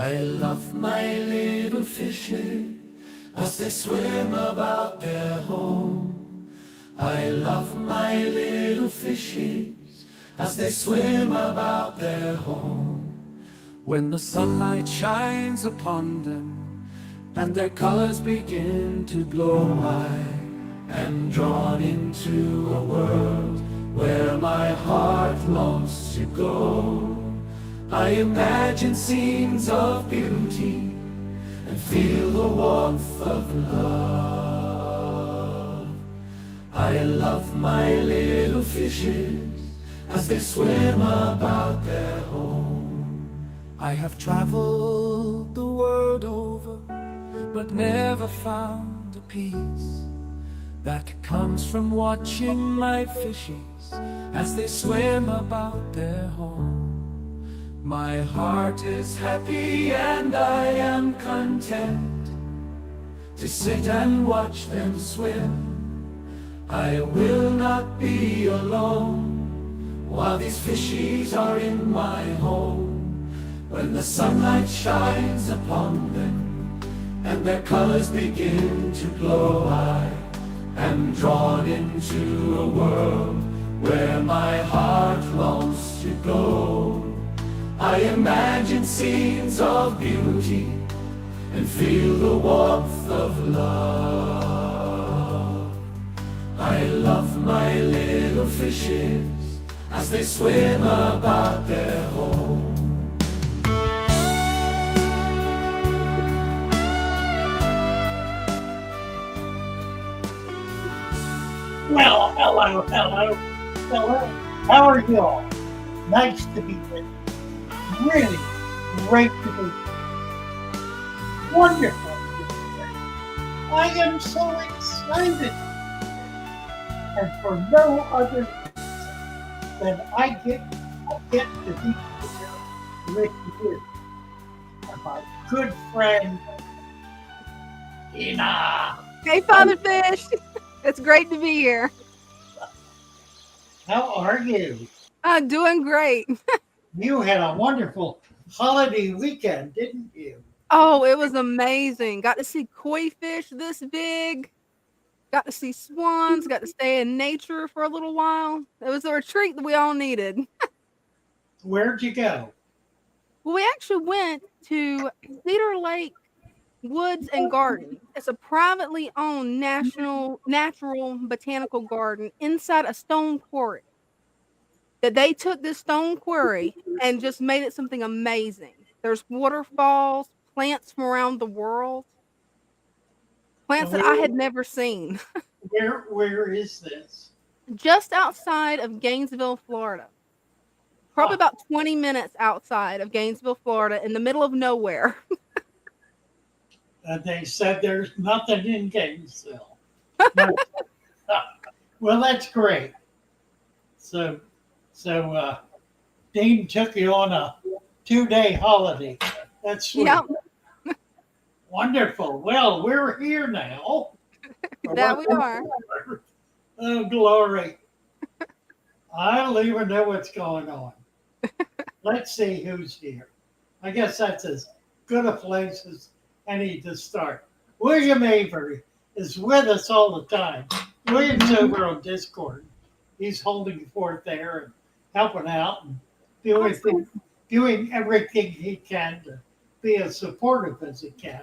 I love my little fishes as they swim about their home. I love my little fishes as they swim about their home. When the sunlight shines upon them and their colors begin to glow, I am drawn into a world where my heart longs to go. I imagine scenes of beauty and feel the warmth of love. I love my little fishes as they swim about their home. I have traveled the world over, but never found a peace that comes from watching my fishes as they swim about their home. My heart is happy and I am content to sit and watch them swim. I will not be alone while these fishies are in my home. When the sunlight shines upon them and their colors begin to glow, I am drawn into a world where my heart longs to go. I imagine scenes of beauty and feel the warmth of love. I love my little fishes as they swim about their home. Well, hello. How are you all? Nice to be with you. Really great to be here. Wonderful to be here. I am so excited. And for no other reason than I get to be here with you. And my good friend, Dina. Hey, Father Fish. It's great to be here. How are you? I'm doing great. You had a wonderful holiday weekend, didn't you? Oh, it was amazing. Got to see koi fish this big. Got to see swans. Got to stay in nature for a little while. It was a retreat that we all needed. Where'd you go? Well, we actually went to Cedar Lake Woods and Garden. It's a privately owned natural botanical garden inside a stone quarry. That they took this stone quarry and just made it something amazing. There's waterfalls, plants from around the world, plants that I had never seen. Where is this? Just outside of Gainesville, Florida. Probably about 20 minutes outside of Gainesville, Florida, in the middle of nowhere. They said there's nothing in Gainesville. Well, that's great. So Dean took you on a 2-day holiday. That's sweet. Yep. Wonderful. Well, we're here now. That we are. Oh, glory. I don't even know what's going on. Let's see who's here. I guess that's as good a place as any to start. William Avery is with us all the time. William's over on Discord. He's holding forth there and helping out and doing everything he can to be as supportive as he can.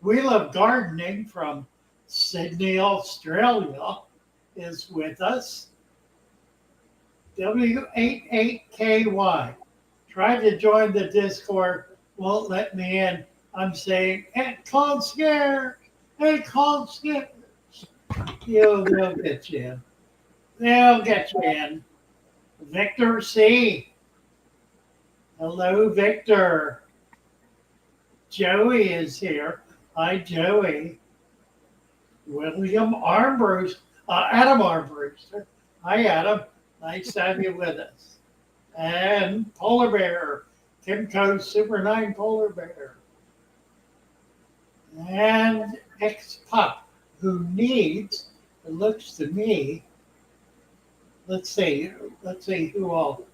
We Love Gardening from Sydney, Australia is with us. W88KY. Tried to join the Discord, won't let me in. I'm saying, hey, concierge, hey, concierge. They'll get you in. They'll get you in. Victor C. Hello, Victor. Joey is here. Hi, Joey. William Armbruster, Adam Armbruster. Hi, Adam. Nice to have you with us. And Polar Bear, Kimco Super 9 Polar Bear. And X-Pup, who needs, it looks to me, let's see who all,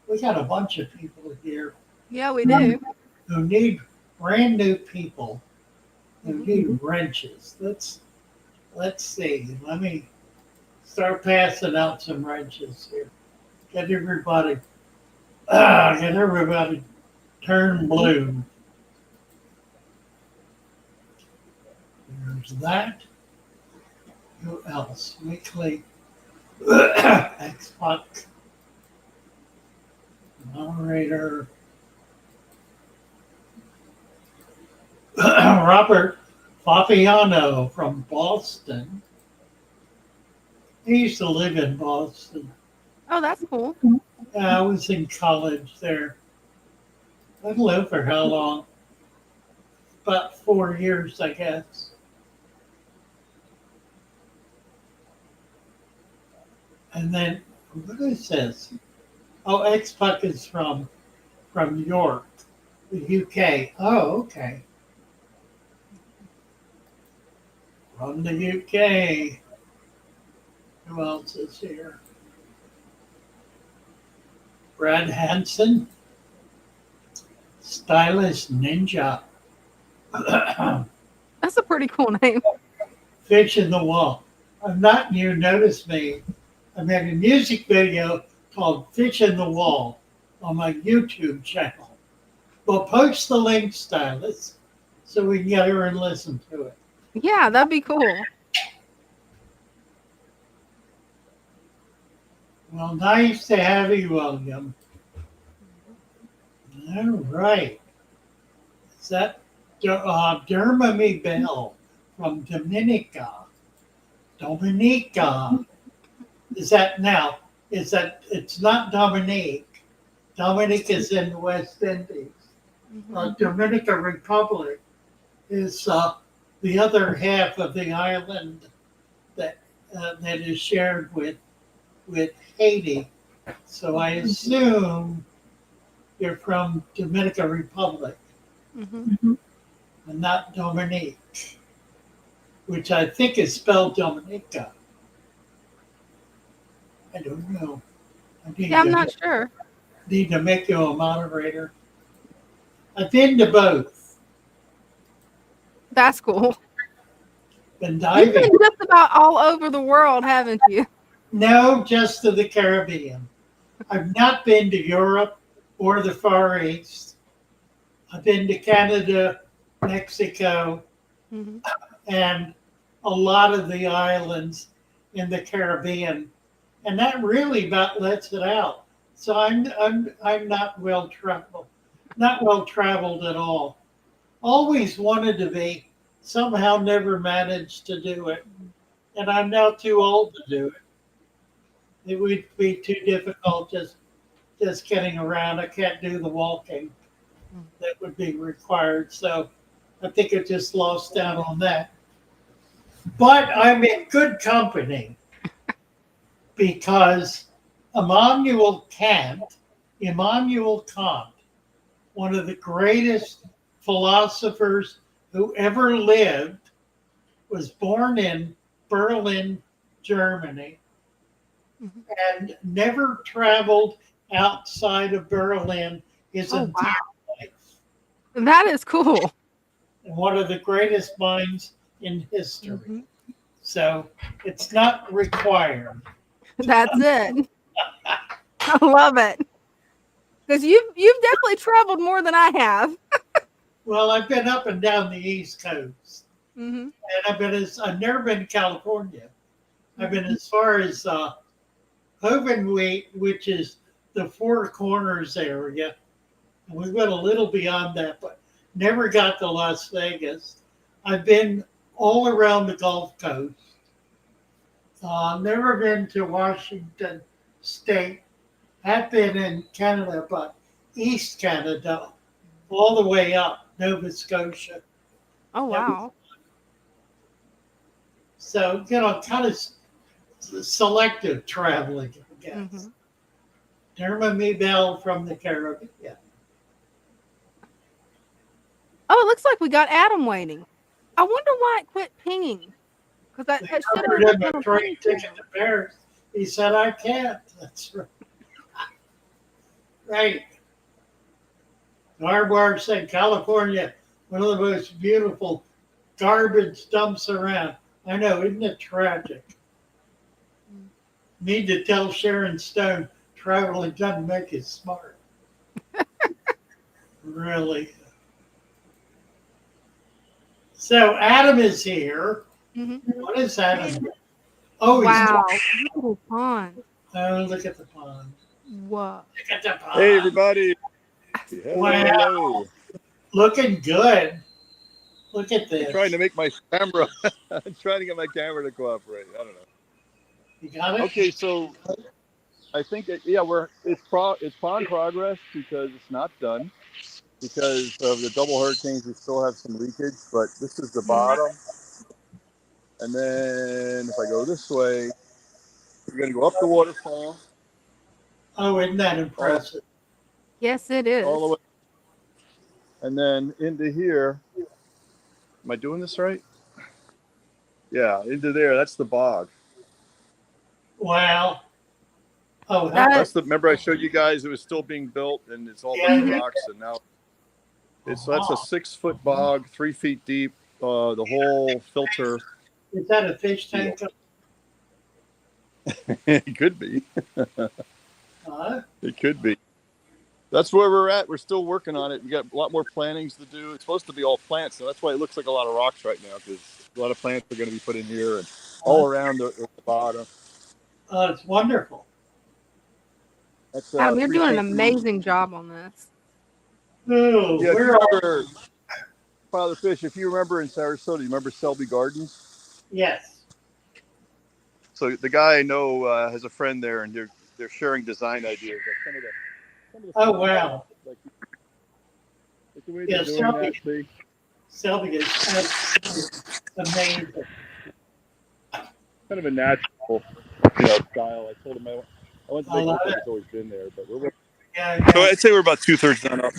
we got a bunch of people here. Yeah, we do. who need brand new people who Mhm. need wrenches. Let's see. Let me start passing out some wrenches here. Get everybody get everybody turn blue. There's that. Who else? Weekly Xbox moderator. Robert Fabiano from Boston. He used to live in Boston. Oh, that's cool. I was in college there. I lived for how long? About 4 years, I guess. And then what is this? Oh, Xpuck is from York, the UK. Oh, okay. From the UK. Who else is here? Brad Hansen, Stylish Ninja. That's a pretty cool name. Fish in the Wall. I'm not, you notice me. I made a music video called Fish in the Wall on my YouTube channel. We'll post the link, Stylist, so we can get her and listen to it. Yeah, that'd be cool. Well, nice to have you, William. All right. Is that Dermamy Bell from Dominica? Dominica. Is that now? Is that it's not Dominique? Dominic is in the West Indies. Dominica Republic is the other half of the island that that is shared with Haiti. So I assume you're from Dominica Republic Mm-hmm. and not Dominique, which I think is spelled Dominica. I don't know. I Yeah, I'm not sure. need to make you a moderator. I've been to both. That's cool. Been You've diving. been just about all over the world, haven't you? No, just to the Caribbean. I've not been to Europe or the Far East. I've been to Canada, Mexico, Mm-hmm. and a lot of the islands in the Caribbean, and that really about lets it out. So I'm not well traveled at all. Always wanted to be, somehow never managed to do it, and I'm now too old to do it. It would be too difficult just getting around. I can't do the walking that would be required. So I think I just lost out on that. But I'm in good company because Immanuel Kant, one of the greatest philosophers who ever lived, was born in Berlin, Germany, Mm-hmm. and never traveled outside of Berlin his Oh, entire wow. life. That is cool. And one of the greatest minds in history. Mm-hmm. So it's not required. That's it. I love it. Because you've definitely traveled more than I have. Well, I've been up and down the East Coast, Mm-hmm. and I've never been to California. I've been as far as Hovenweek, which is the Four Corners area, and we went a little beyond that, but never got to Las Vegas. I've been all around the Gulf Coast. Never been to Washington State. Have been in Canada, but East Canada, all the way up Nova Scotia. Oh, That was, wow. so kind of selective traveling, I Mm-hmm. guess. Derma Bell from the Caribbean. Oh, it looks like we got Adam waiting. I wonder why it quit pinging. Because They that should offered have him a been a train ping ticket sound. to Paris. He said, I can't. That's right. Right. Garbar said California, one of the most beautiful garbage dumps around. I know, isn't it tragic? Need to tell Sharon Stone traveling doesn't make you smart. Really. So Adam is here. Hmm. What is Adam? Oh, Wow. Beautiful pond. Oh, look at the pond. Whoa. Look at the pond. Hey, everybody. Hello, Wow. hello. Looking good. Look at I'm this. trying to make my camera. I'm trying to get my camera to cooperate. I don't know. You got it? Okay, so I think it's pond progress because it's not done because of the double hurricanes. We still have some leakage, but this is the bottom. And then if I go this way, we're going to go up the waterfall Oh, isn't that impressive? Yes, it all the is. way, and then into here. Am I doing this right? Yeah, into there. That's the bog. Wow. Oh, That, Remember I showed you guys it was still being built and it's all a bunch of rocks and now that's a 6-foot bog, 3 feet deep, the whole filter. is that a fish tank? It could be. Huh? It could be. That's where we're at. We're still working on it. We got a lot more plantings to do. It's supposed to be all plants, so that's why it looks like a lot of rocks right now because a lot of plants are going to be put in here and all around the bottom. Oh, it's wonderful. That's Adam, you're doing an 3 feet deep. amazing job on this. Oh, Yeah, if we're you all, remember, Father Fish, if you remember in Sarasota, you remember Selby Gardens? yes. So the guy I know has a friend there, and they're sharing design ideas. Like some of the Oh, wow. like the way Yeah, they're doing that. See? Selby is amazing. Kind of a natural, style. I told him I want to I make it love look like it. it's always been there, but we're. Yeah, So yeah. I'd say we're about 2/3 done up.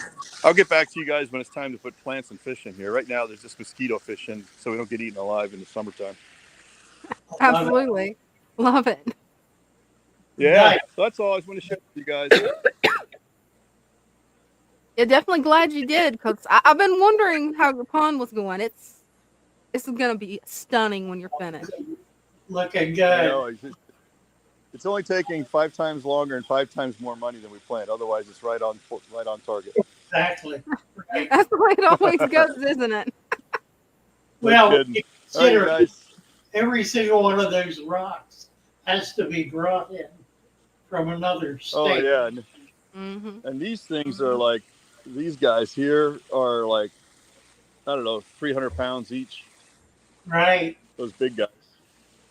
I'll get back to you guys when it's time to put plants and fish in here. Right now, there's just mosquito fish in, so we don't get eaten alive in the summertime. I love it. Absolutely. Love it. Yeah, Nice. so that's all I just want to share with you guys. Yeah, definitely glad you did because I've been wondering how your pond was going. It's gonna be stunning when you're finished. Looking I good. know. It's only taking 5 times longer and 5 times more money than we planned. Otherwise, it's right on target. Exactly. Right. That's the way it always goes, isn't it? Well, kidding. you All right, you consider guys. every single one of those rocks has to be brought in from another Oh state. yeah, Mm-hmm. and these things are like these guys here are like I don't know 300 pounds each. Right. Those big guys.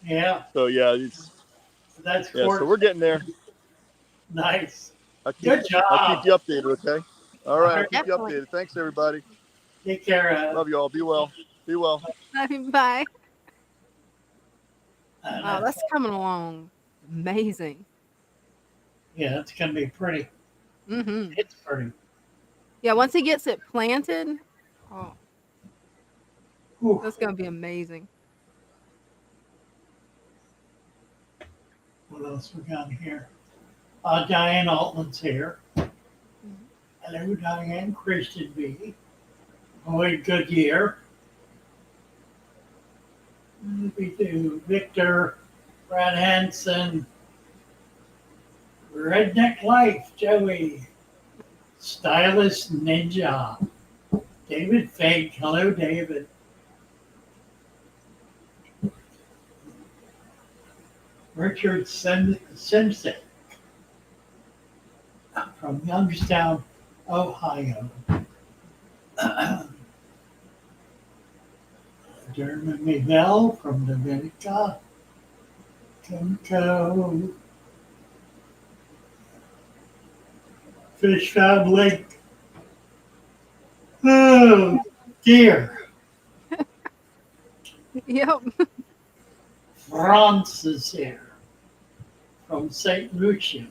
Yeah. So yeah, That's so we're getting there. nice. I'll keep Good job. you updated, okay? All right, I'll keep you Definitely. updated. Thanks, everybody. Take care. Love you all. Be well. Be well. Bye. Wow, That's, that's coming along amazing. yeah, it's gonna be pretty. Mm-hmm. It's pretty. Yeah, once he gets it planted, oh, Whew. that's gonna be amazing. What else we got here? Diane Altman's here. Hello, Diane. Christian B. Lloyd Goodyear. We do Victor, Brad Hansen, Redneck Life, Joey, Stylist Ninja, David Fake. Hello, David. Richard Simpson from Youngstown, Ohio. Dermot Mabel from Dominica, Kimco, Fish Found Lake. Oh, dear. Yep. France is here from St. Lucia.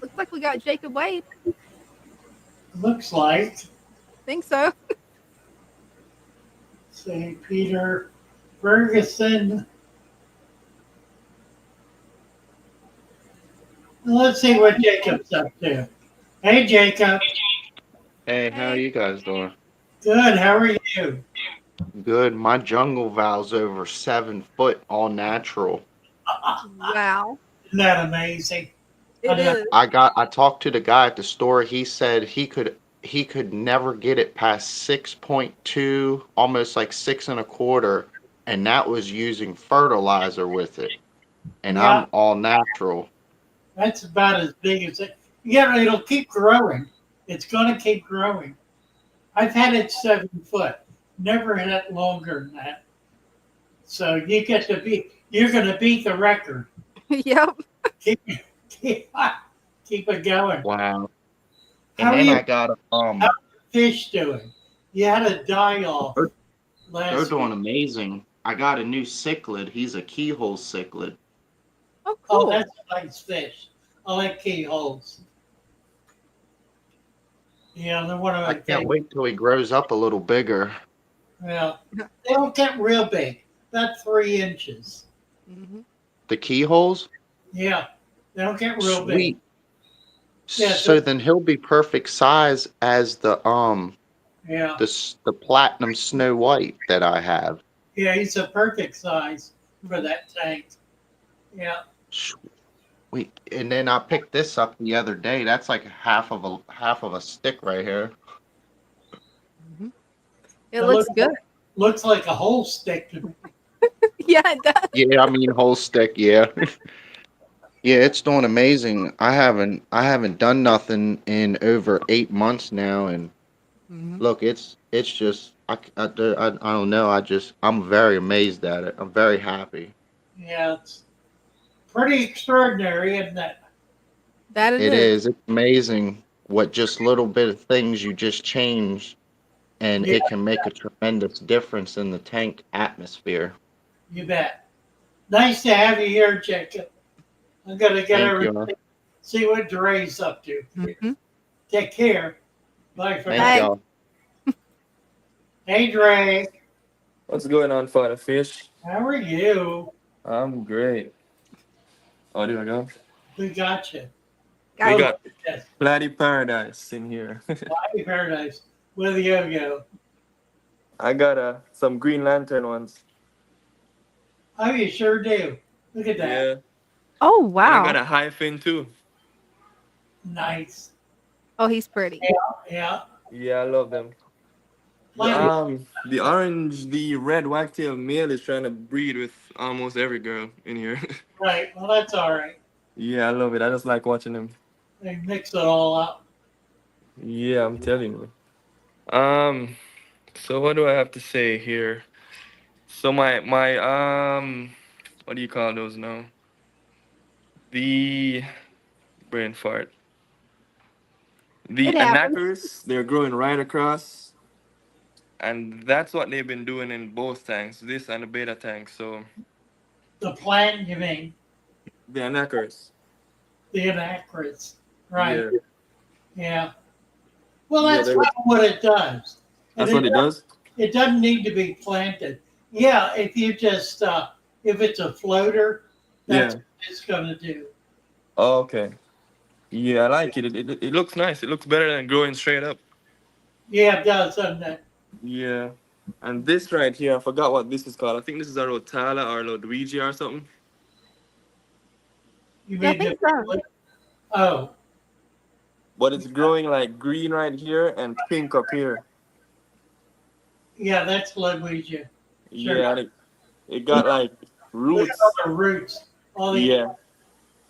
Looks like we got Jacob Wade. Looks like Think so. St. Peter Ferguson. Let's see what Jacob's up to. Hey, Jacob. Hey, how are Hey. you guys doing? Good. How are you? Good. My jungle valve's over 7 foot, all natural. Wow. Isn't that amazing? I It know. is. I talked to the guy at the store. He said he could never get it past 6.2, almost like 6 and a quarter, and that was using fertilizer with it. And Yeah, I'm all natural. that's about as big as it. Yeah, it'll keep growing. It's going to keep growing. I've had it 7 foot. Never had it longer than that. So you're going to beat the record. Yep. Keep, keep, keep it going. Wow. How And are then your I got fish doing? You had a die off they're last doing week. amazing. I got a new cichlid. He's a keyhole cichlid. Oh, Oh, cool. that's a nice fish. I like keyholes. Yeah, they're one of I my can't favorites. wait till he grows up a little bigger. Yeah, they don't get real big, about 3 inches. Hmm. The keyholes? Yeah, they don't get real big. Sweet. Yeah, So then he'll be perfect size as yeah, the platinum Snow White that I have. yeah. He's a perfect size for that tank. Yeah, Sweet. And then I picked this up the other day. That's like half of a stick right here. Hmm. It it looks good. looks like a whole stick to me. Yeah, it does. Yeah, I mean whole stick, yeah. Yeah, it's doing amazing. I haven't done nothing in over 8 months now, and Hmm. look, it's just I don't know. I'm very amazed at it. I'm very happy. Yeah, it's pretty extraordinary, isn't it? That it It is. is. It's amazing what just little bit of things you just change, and Yeah, it can make a tremendous difference in the tank atmosphere. you bet. Nice to have you here, Jacob. I'm gonna get Thank over you. see what Dre's up to. Hmm. Take care. Bye for Thank now. Bye. y'all. Hey, Dre. What's going on, Father Fish? How are you? I'm great. Oh, there I go. We got you. We Oh, Got look got at this. Bloody Paradise in here. Happy Paradise with Yo-Yo. I got some Green Lantern ones. Oh, you sure do. Look at that. Yeah. Oh, And I got wow. a hyphen too. Nice. Oh, he's pretty. Yeah. Yeah, I love them. Plenty. The orange, the red wagtail male is trying to breed with almost every girl in here. Right. Well, that's all right. Yeah, I love it. I just like watching them. They mix it all up. Yeah, I'm telling you. So what do I have to say here? So my what do you call those now? The brain fart. The It happens. anakers, they're growing right across, and that's what they've been doing in both tanks, this and the beta tank. So The plant, you mean, the anakers, the anacris. Right. yeah, Yeah. Well, yeah, that's kind of what it does. And that's what it does. it doesn't need to be planted. Yeah, if you just if it's a floater, that's Yeah. what it's gonna do. Oh, okay. Yeah, I like it. It looks nice. It looks better than growing straight up. Yeah, it does, doesn't it? Yeah. And this right here, I forgot what this is called. I think this is a Rotala or Ludwigi or something. You Yeah, I mean think so. oh, But it's growing like green right here and pink up here. yeah, that's Ludwig. Sure. Yeah, and it got Look, like look at all roots. the roots, all the Yeah.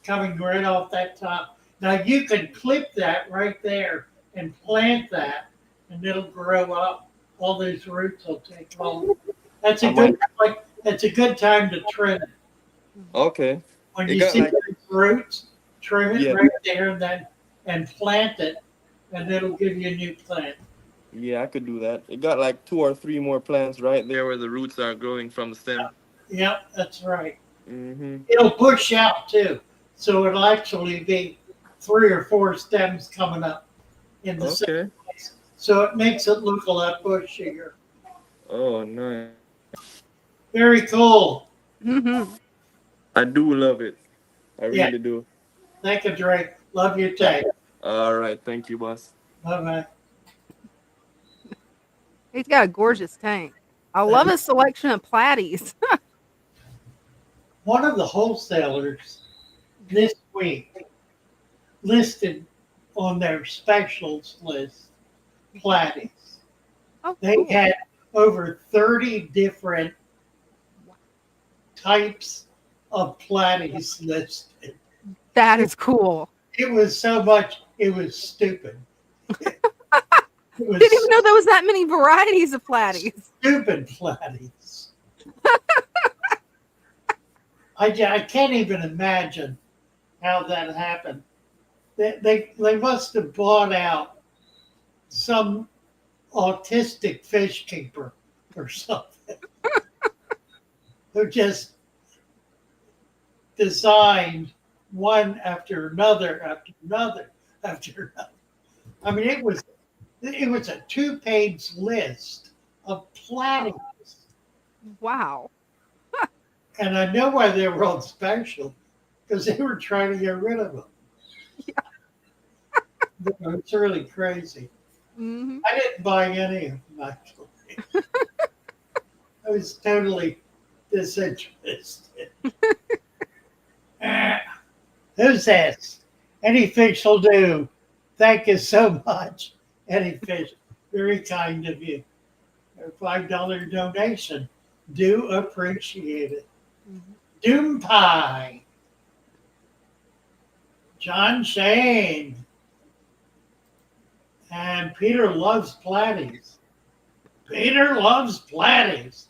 coming right off that top. Now you can clip that right there and plant that, and it'll grow up. All those roots will take hold. That's a I good might that's a good time to trim it. Okay. When It you got see like those roots, trim it yeah. right there and plant it, and it'll give you a new plant. Yeah, I could do that. It got like 2 or 3 more plants right there where the roots are growing from the stem. Yep, that's right. Mm-hmm. It'll push out too, so it'll actually be 3 or 4 stems coming up in the same Okay. place. So it makes it look a lot bushier. Oh, nice. Very cool. Hmm. I do love it. I Yeah, really do. Take a drink. Love your tank. All right. Thank you, boss. Bye-bye. He's got a gorgeous tank. I love his selection of platies. One of the wholesalers this week listed on their specials list platies. Oh, They cool. had over 30 different types of platies listed. That is cool. It was so much, it was stupid. It was Didn't even know there was that many varieties of platies. stupid platies. I can't even imagine how that happened. They must have bought out some autistic fish keeper or something who just designed one after another after another after another. I mean, it was a 2-page list of platies, Wow. and I know why they were on special because they were trying to get rid of them. It's really crazy. Hmm. I didn't buy any of them actually. I was totally disinterested. Who's this? Any fish will do. Thank you so much. Any fish. Very kind of you. A $5 donation. Do appreciate it. Doom Pie. John Shane. And Peter loves platies. Peter loves platies.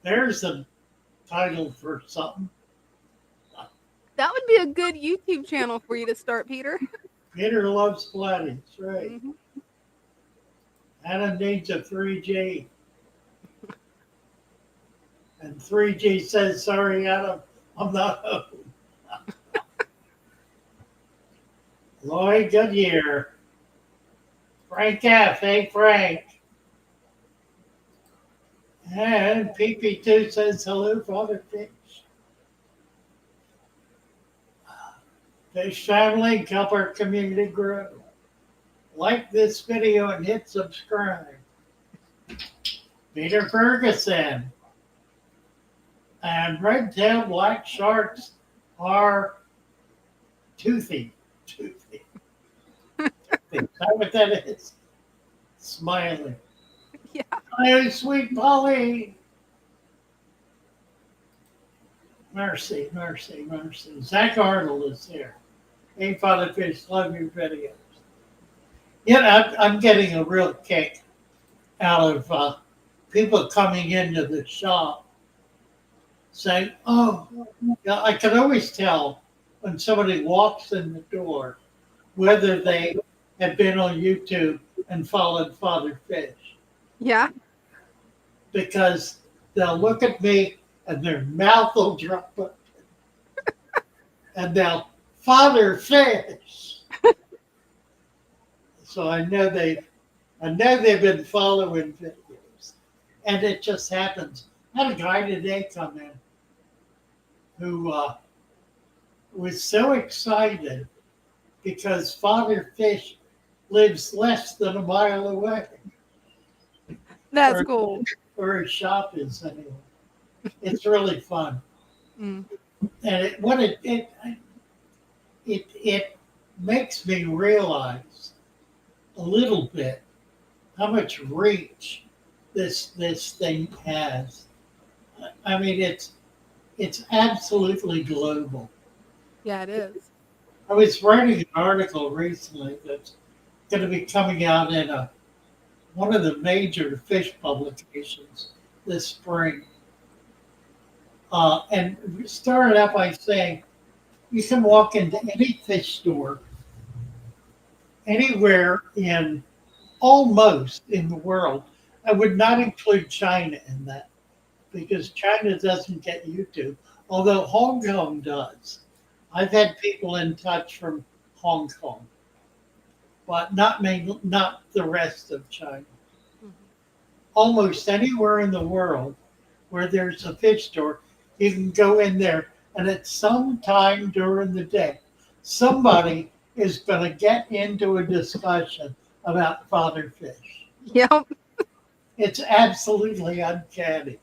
There's a title for something. That would be a good YouTube channel for you to start, Peter. Peter loves platies, right? Mhm. Adam needs a 3G. And 3G says, sorry, Adam, I'm not home. Lloyd Goodyear. Frank F. Hey, Frank. And PP2 says, hello, Father Fish. Fish family, help our community grow. Like this video and hit subscribe. Peter Ferguson. And red-tailed black sharks are toothy. Toothy. Is that what that is? Smiling. Yeah. Oh, sweet Polly. Mercy, mercy, mercy. Zach Arnold is here. Hey, Father Fish, love your videos. I'm getting a real kick out of people coming into the shop saying, oh, yeah, I can always tell when somebody walks in the door whether they have been on YouTube and followed Father Fish. Yeah. Because they'll look at me and their mouth will drop open. And they'll, Father Fish. So I know they've been following videos. And it just happens. I had a guy today come in who was so excited because Father Fish lives less than a mile away. That's cool. Where his shop is anyway. It's really fun. Mm. And it makes me realize a little bit how much reach this thing has. I mean, it's absolutely global. Yeah, it is. I was writing an article recently that's going to be coming out in one of the major fish publications this spring. And we started out by saying you can walk into any fish store anywhere almost in the world. I would not include China in that because China doesn't get YouTube, although Hong Kong does. I've had people in touch from Hong Kong, but not the rest of China. Mhm. Almost anywhere in the world where there's a fish store, you can go in there and at some time during the day, somebody is going to get into a discussion about Father Fish. Yep, It's absolutely uncanny.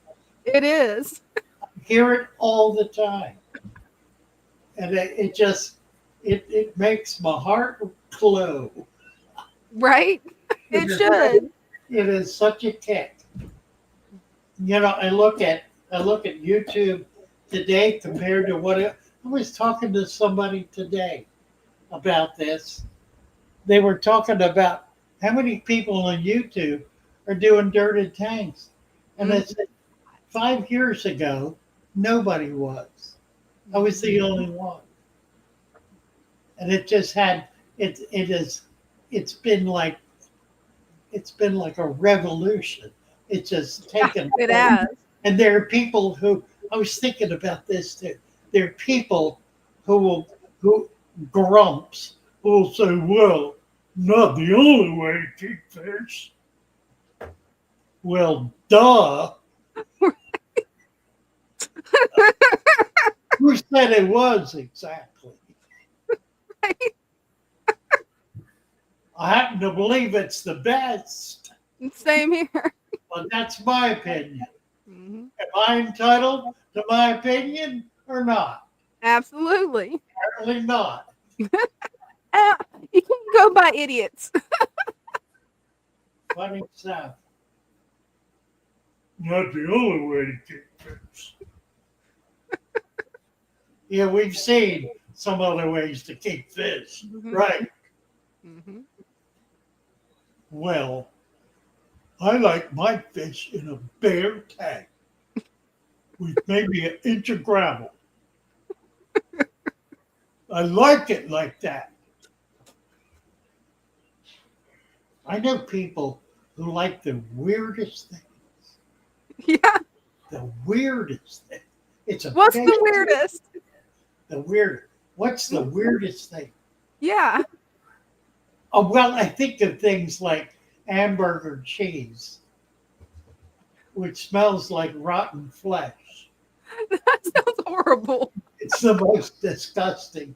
it is. I hear it all the time. And it makes my heart glow. Right? It It is, should. it is such a kick. You know, I look at YouTube today compared to I was talking to somebody today about this. They were talking about how many people on YouTube are doing dirted tanks. And I said 5 years ago, nobody was. I was the only one. And it just had it's been like it's been like a revolution. It's just taken It hold. has. And there are people who I was thinking about this too. There are people who grumps who will say, "Well, not the only way to keep fish." Well, duh. Who said it was exactly? I happen to believe it's the best, Same here. but that's my opinion. Mhm. Am I entitled to my opinion or not? Absolutely. Apparently not. Uh, you can't go by idiots. Funny stuff. Not the only way to keep fish. Yeah, we've seen some other ways to keep fish, Mhm. right? Mhm. Well, I like my fish in a bare tank with maybe an inch of gravel. I like it like that. I know people who like the weirdest thing. Yeah. The weirdest thing. It's a What's fish. the weirdest? The weird. What's the weirdest thing? Yeah. Oh, well, I think of things like hamburger cheese, which smells like rotten flesh. That sounds horrible. It's the most disgusting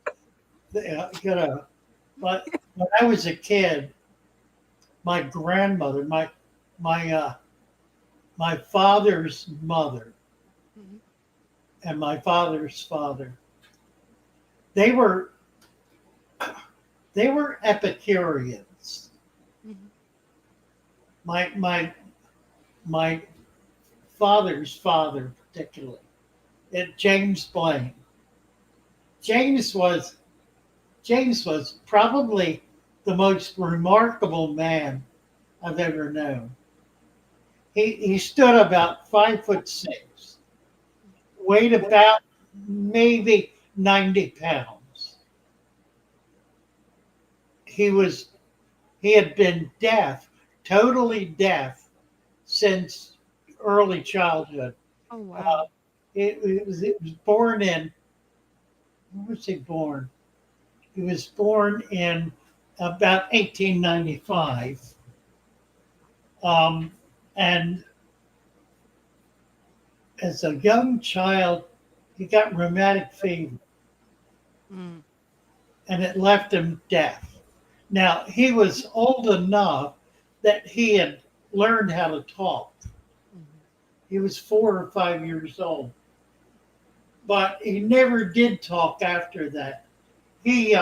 thing, you know. But when I was a kid, my grandmother, my my father's mother, Mhm. and my father's father, they were they were Epicureans. Mhm. My father's father particularly, James Blaine. James was James was probably the most remarkable man I've ever known. He stood about 5'6", weighed about maybe 90 pounds. He was he had been deaf, totally deaf since early childhood. Oh Uh, wow. it was born in when was he born? He was born in about 1895. And as a young child, he got rheumatic fever Mm. and it left him deaf. Now, he was old enough that he had learned how to talk. Mhm. He was 4 or 5 years old, but he never did talk after that. He,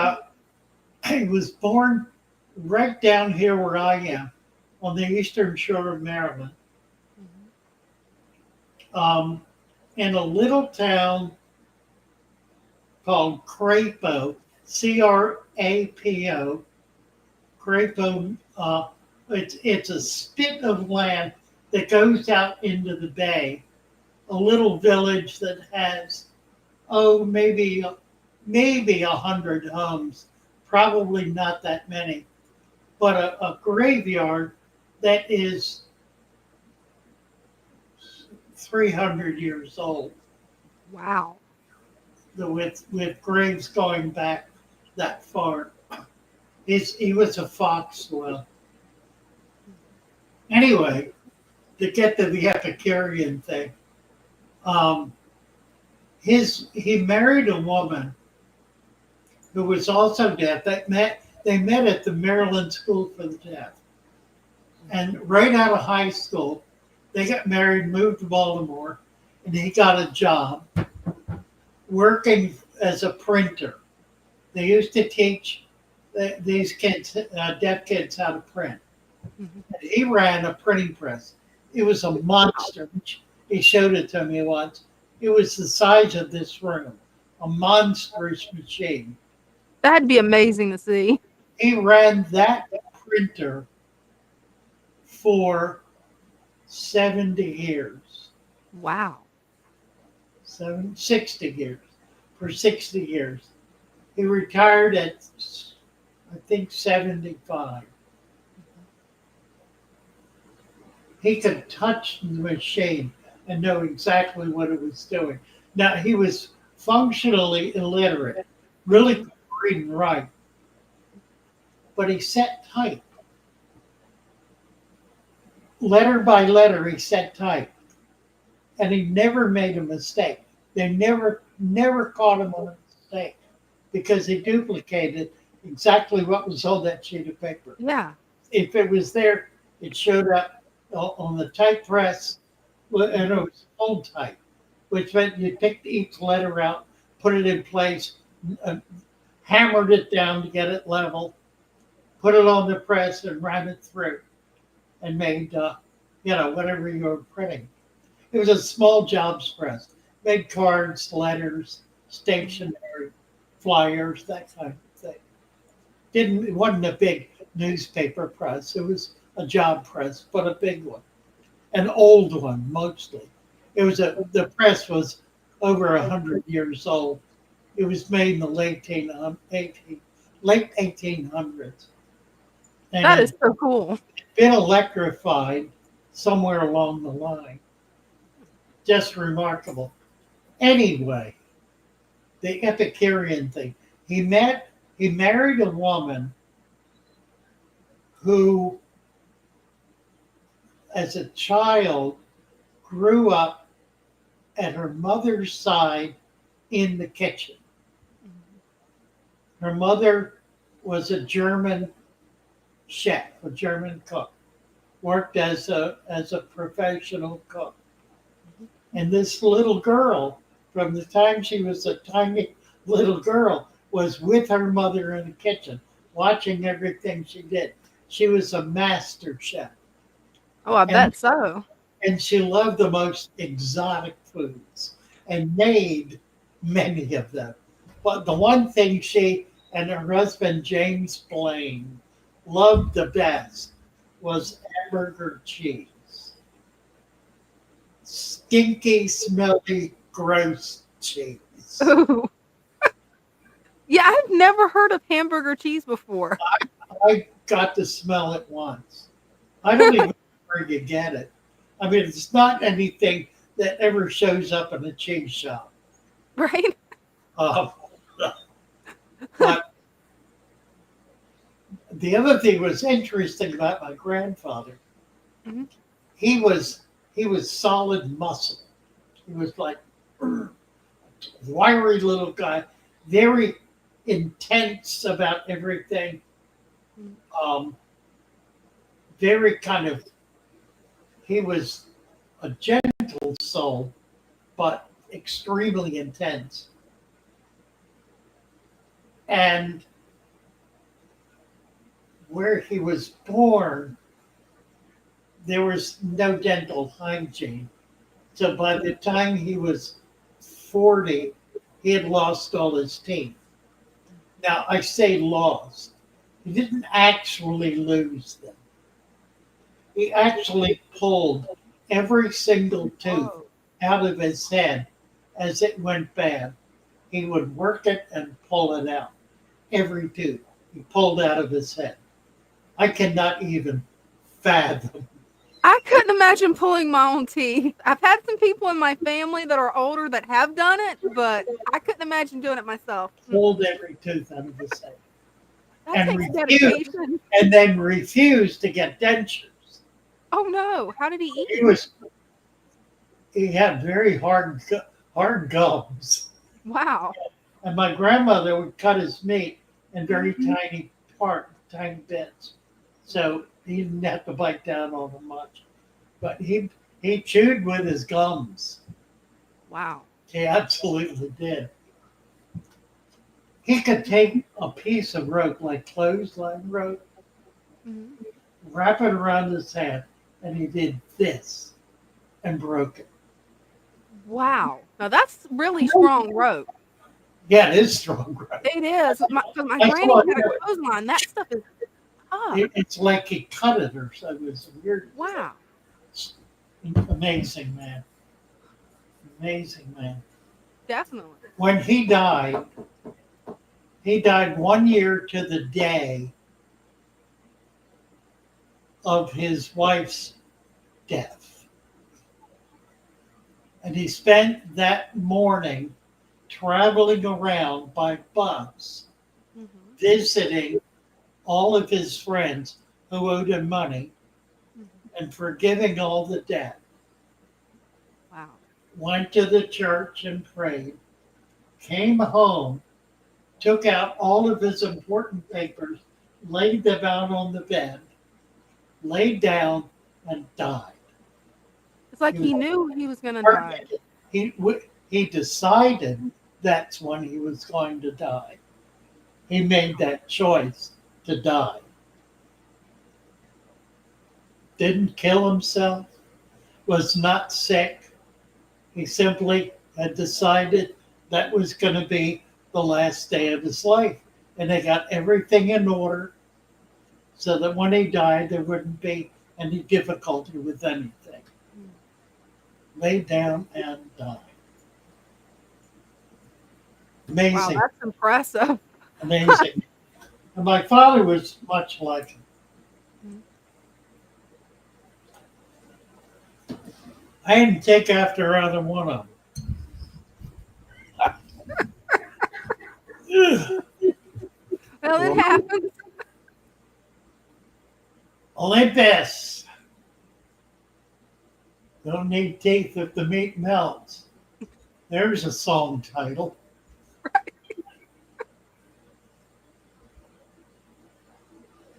he was born right down here where I am on the eastern shore of Maryland, Mhm. um, in a little town called Crapo, Crapo. Crapo, it's a spit of land that goes out into the bay. A little village that has maybe 100 homes, probably not that many, but a graveyard that is 300 years old, Wow. with graves going back that far. He was a Foxwell. Anyway, to get to the Epicurean thing, um, he married a woman who was also deaf. They met at the Maryland School for the Deaf. And right out of high school, they got married, moved to Baltimore, and he got a job working as a printer. They used to teach these kids, deaf kids, how to print. Mhm. And he ran a printing press. It was a monster. He showed it to me once. It was the size of this room, a monstrous machine. That'd be amazing to see. He ran that printer for 70 years. Wow. 60 years. For 60 years. He retired at, I think, 75. He could touch the machine and know exactly what it was doing. Now, he was functionally illiterate, really could read and write, but he set type. Letter by letter, he set type. And he never made a mistake. They never caught him on a mistake because he duplicated exactly what was on that sheet of paper. Yeah. If it was there, it showed up on the type press, and it was full type, which meant you picked each letter out, put it in place, hammered it down to get it level, put it on the press, and ran it through, and made whatever you were printing. It was a small jobs press. Made cards, letters, stationery, flyers, that kind of thing. It wasn't a big newspaper press. It was a job press, but a big one, an old one mostly. The press was over 100 years old. It was made in the late 1800s, and That it is so cool. had been electrified somewhere along the line. Just remarkable. Anyway, the Epicurean thing. He married a woman who, as a child, grew up at her mother's side in the kitchen. Her mother was a German chef, a German cook, worked as a professional cook. And this little girl, from the time she was a tiny little girl, was with her mother in the kitchen, watching everything she did. She was a master chef. Oh, I bet so. And she loved the most exotic foods and made many of them. But the one thing she and her husband, James Blaine, loved the best was hamburger cheese. Stinky, smelly, gross cheese. Ooh. Yeah, I've never heard of hamburger cheese before. I got to smell it once. I don't even know where you get it. I mean, it's not anything that ever shows up in a cheese shop. Right? But the other thing was interesting about my grandfather. Mm-hmm. He was solid muscle. He was like wiry little guy, very intense about everything. Very kind of. He was a gentle soul, but extremely intense. And where he was born, there was no dental hygiene. So by the time he was 40, he had lost all his teeth. Now, I say lost. He didn't actually lose them. He actually pulled every single tooth out of his head as it went bad. He would work it and pull it out. Every tooth he pulled out of his head. I cannot even fathom. I couldn't imagine pulling my own teeth. I've had some people in my family that are older that have done it, but I couldn't imagine doing it myself. Pulled every tooth out of his head. That And takes refused, dedication. and then refused to get dentures. Oh no! How did he eat? He had very hard gums. Wow. And my grandmother would cut his meat in very tiny bits. So he didn't have to bite down on them much. But he chewed with his gums. Wow. He absolutely did. He could take a piece of rope, like clothesline rope, Hmm. wrap it around his head, and he did this and broke it. Wow. Now that's really strong rope. Yeah, it is strong rope. It is. Because my I granny saw had a clothesline. That stuff is tough. it's like he cut it or something. It's weird. Wow. Amazing man. Amazing man. Definitely. When he died 1 year to the day of his wife's death. And he spent that morning traveling around by bus, Hmm. visiting all of his friends who owed him money Hmm. and forgiving all the debt. Wow. Went to the church and prayed, came home, took out all of his important papers, laid them out on the bed, laid down, and died. It's like He he was knew he was going to die. he decided that's when he was going to die. He made that choice to die. Didn't kill himself, was not sick. He simply had decided that was going to be the last day of his life. And they got everything in order so that when he died, there wouldn't be any difficulty with anything. Laid down and died. Wow, Amazing, that's impressive. amazing. And my father was much like him. Mhm. I didn't take after either one of them. Well, it happens. Olympus. Don't need teeth if the meat melts. There's a song title.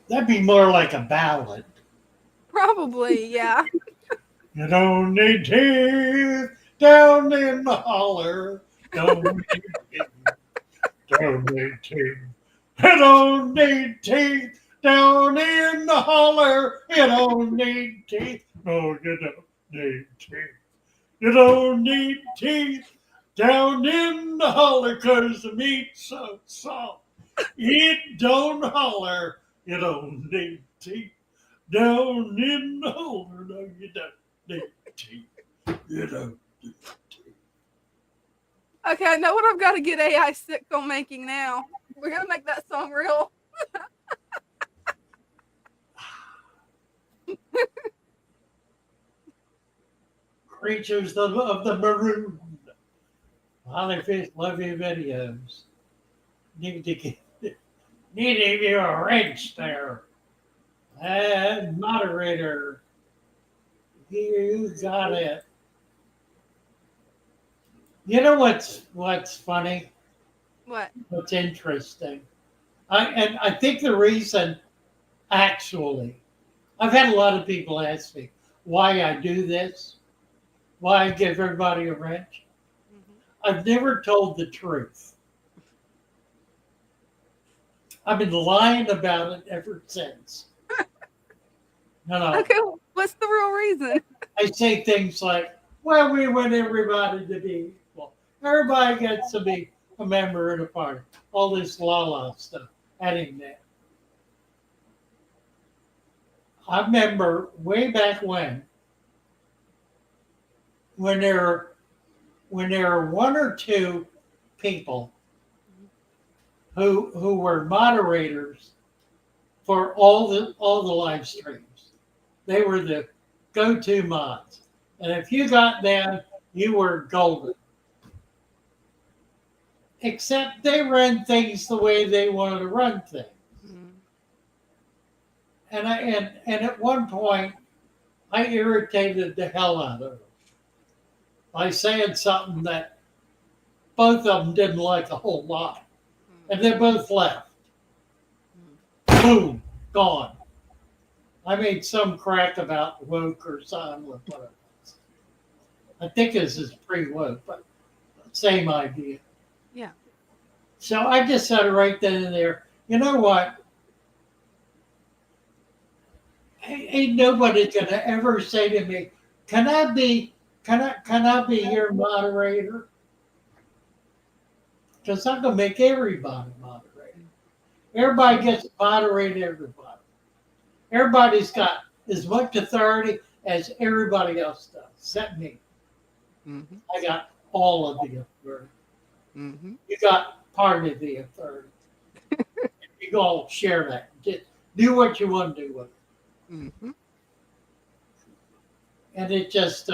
That'd be more like a ballad. Probably, yeah. You don't need teeth down in the holler. Don't need teeth. Don't need teeth. You don't need teeth down in the holler. You don't need teeth. No, you don't need teeth. You don't need teeth down in the holler 'cause the meat's so soft. It don't holler. You don't need teeth down in the holler. No, you don't need teeth. You don't need teeth. Okay, I know what I've got to get AI sitcom making now. We're going to make that song real. Creatures of the maroon. Father Fish love your videos. Need to give you a wrench there. And moderator. You got it. You know what's funny? What? What's interesting? I think the reason actually I've had a lot of people ask me why I do this, why I give everybody a wrench. Hmm. I've never told the truth. I've been lying about it ever since. No, Okay, what's the real reason? I say things like, well, we want everybody to be equal. Everybody gets to be a member of the party. All this la stuff. That ain't that. I remember way back when there were one or two people who were moderators for all the live streams. They were the go-to mods. And if you got them, you were golden. Except they ran things the way they wanted to run things. Mm. And at one point I irritated the hell out of them by saying something that both of them didn't like a whole lot. And they both left. Mm. Boom, gone. I made some crack about woke or something with what it was. I think this is pre-woke, but same idea. Yeah. So I just said right then and there, you know what? Ain't nobody gonna ever say to me, can I be your moderator? Because I'm gonna make everybody moderator. Everybody gets to moderate everybody. Everybody's got as much authority as everybody else does, except me. Mm-hmm. I got all of the authority. Mm-hmm. You got part of the authority. You all share that. Just do what you want to do with it. Mm-hmm. And it just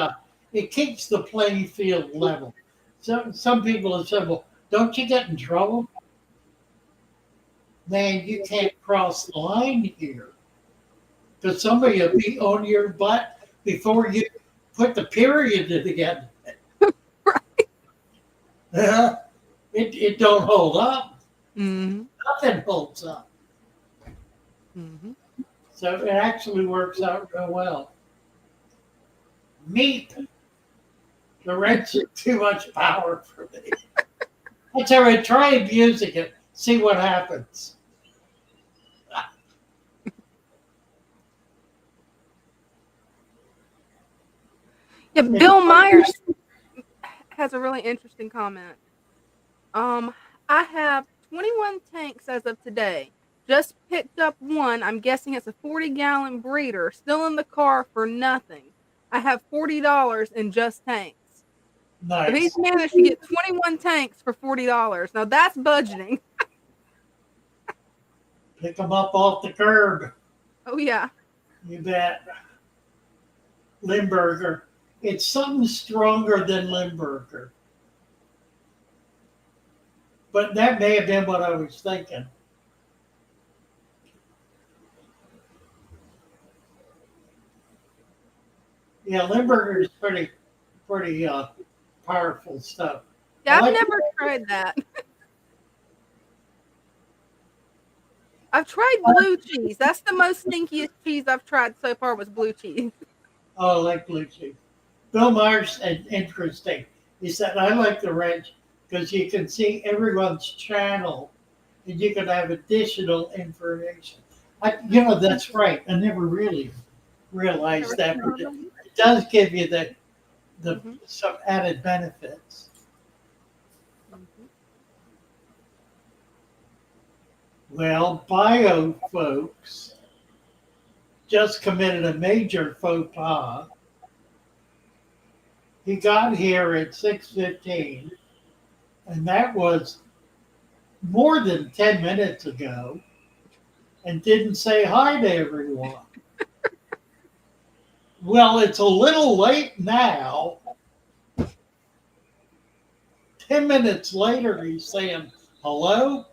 it keeps the playing field level. So some people have said, "Well, don't you get in trouble?" Man, you can't cross the line here because somebody will be on your butt before you put the period together. It don't hold up. Mm-hmm. Nothing holds up. Mm-hmm. So it actually works out real well. Meat. The Reds are too much power for me. That's all right. Try abusing it. See what happens. Yeah, Bill Myers has a really interesting comment. I have 21 tanks as of today. Just picked up one. I'm guessing it's a 40-gallon breeder, still in the car for nothing. I have $40 in just tanks. So he's Nice. managed to get 21 tanks for $40. Now that's budgeting. Pick them up off the curb. Oh yeah. You bet. Limburger. It's something stronger than Limburger. But that may have been what I was thinking. Yeah, Limburger is pretty powerful stuff. Yeah, I I've like never tried that. I've tried blue cheese. That's the most stinkiest cheese I've tried so far was blue cheese. I like blue cheese. Bill Myers said interesting. He said I like the ranch because you can see everyone's channel and you can have additional information. That's right. I never really realized that, but it does give you the Mhm. some added benefits. Mhm. Well, bio folks just committed a major faux pas. He got here at 6:15, and that was more than 10 minutes ago, and didn't say hi to everyone. Well, it's a little late now. 10 minutes later, he's saying hello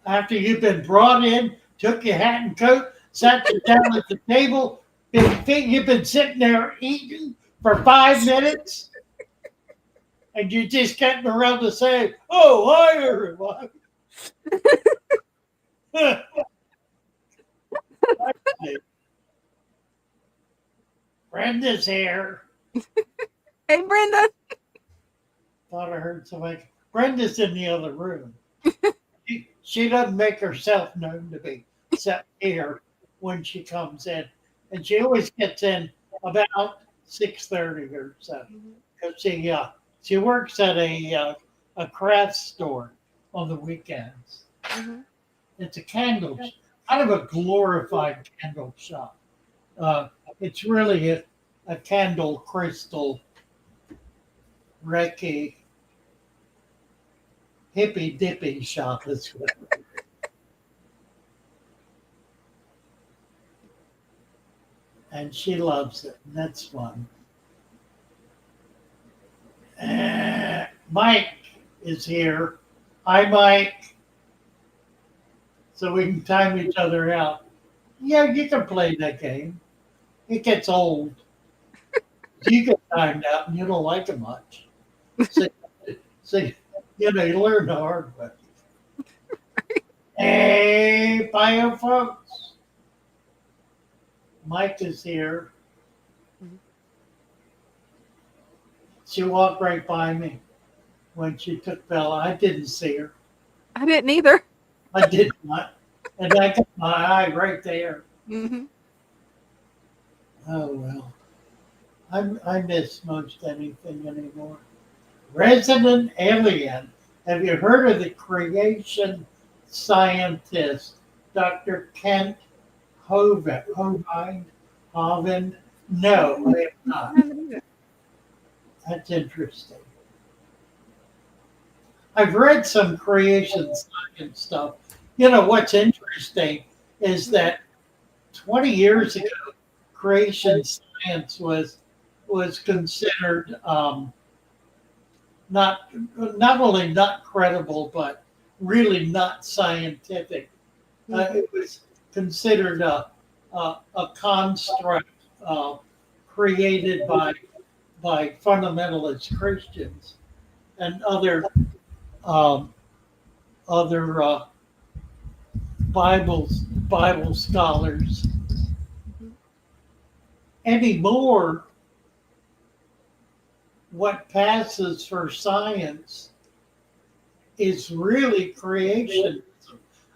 after you've been brought in, took your hat and coat, sat you down at the table. You've been sitting there eating for 5 minutes, and you're just getting around to say, "Oh, hi, everyone." Brenda's here. Hey, Brenda. Thought I heard somebody. Brenda's in the other room. She doesn't make herself known to be except here when she comes in, and she always gets in about 6:30 or so because she works at a craft store on the weekends. Mm-hmm. It's a kind of a glorified candle shop. It's really a candle crystal Reiki hippy dippy shop as well. And she loves it. And that's fun. Mike is here. Hi, Mike. So we can time each other out. Yeah, you can play that game. It gets old. You get timed out and you don't like it much. So So, you learn the hard way. Hey, bio folks. Mike is here. Mhm. She walked right by me when she took Bella. I didn't see her. I didn't either. I did not. And I got my eye right there. Hmm. Oh, well. I miss most anything anymore. Resident alien. Have you heard of the creation scientist, Dr. Kent Hovind? Hovind? No, I have I not. haven't either. That's interesting. I've read some creation science stuff. What's interesting is that 20 years ago, creation science was considered not not only not credible, but really not scientific. Mhm. It was considered a construct created by fundamentalist Christians and um, other Bible scholars. Anymore, what passes for science is really creationism.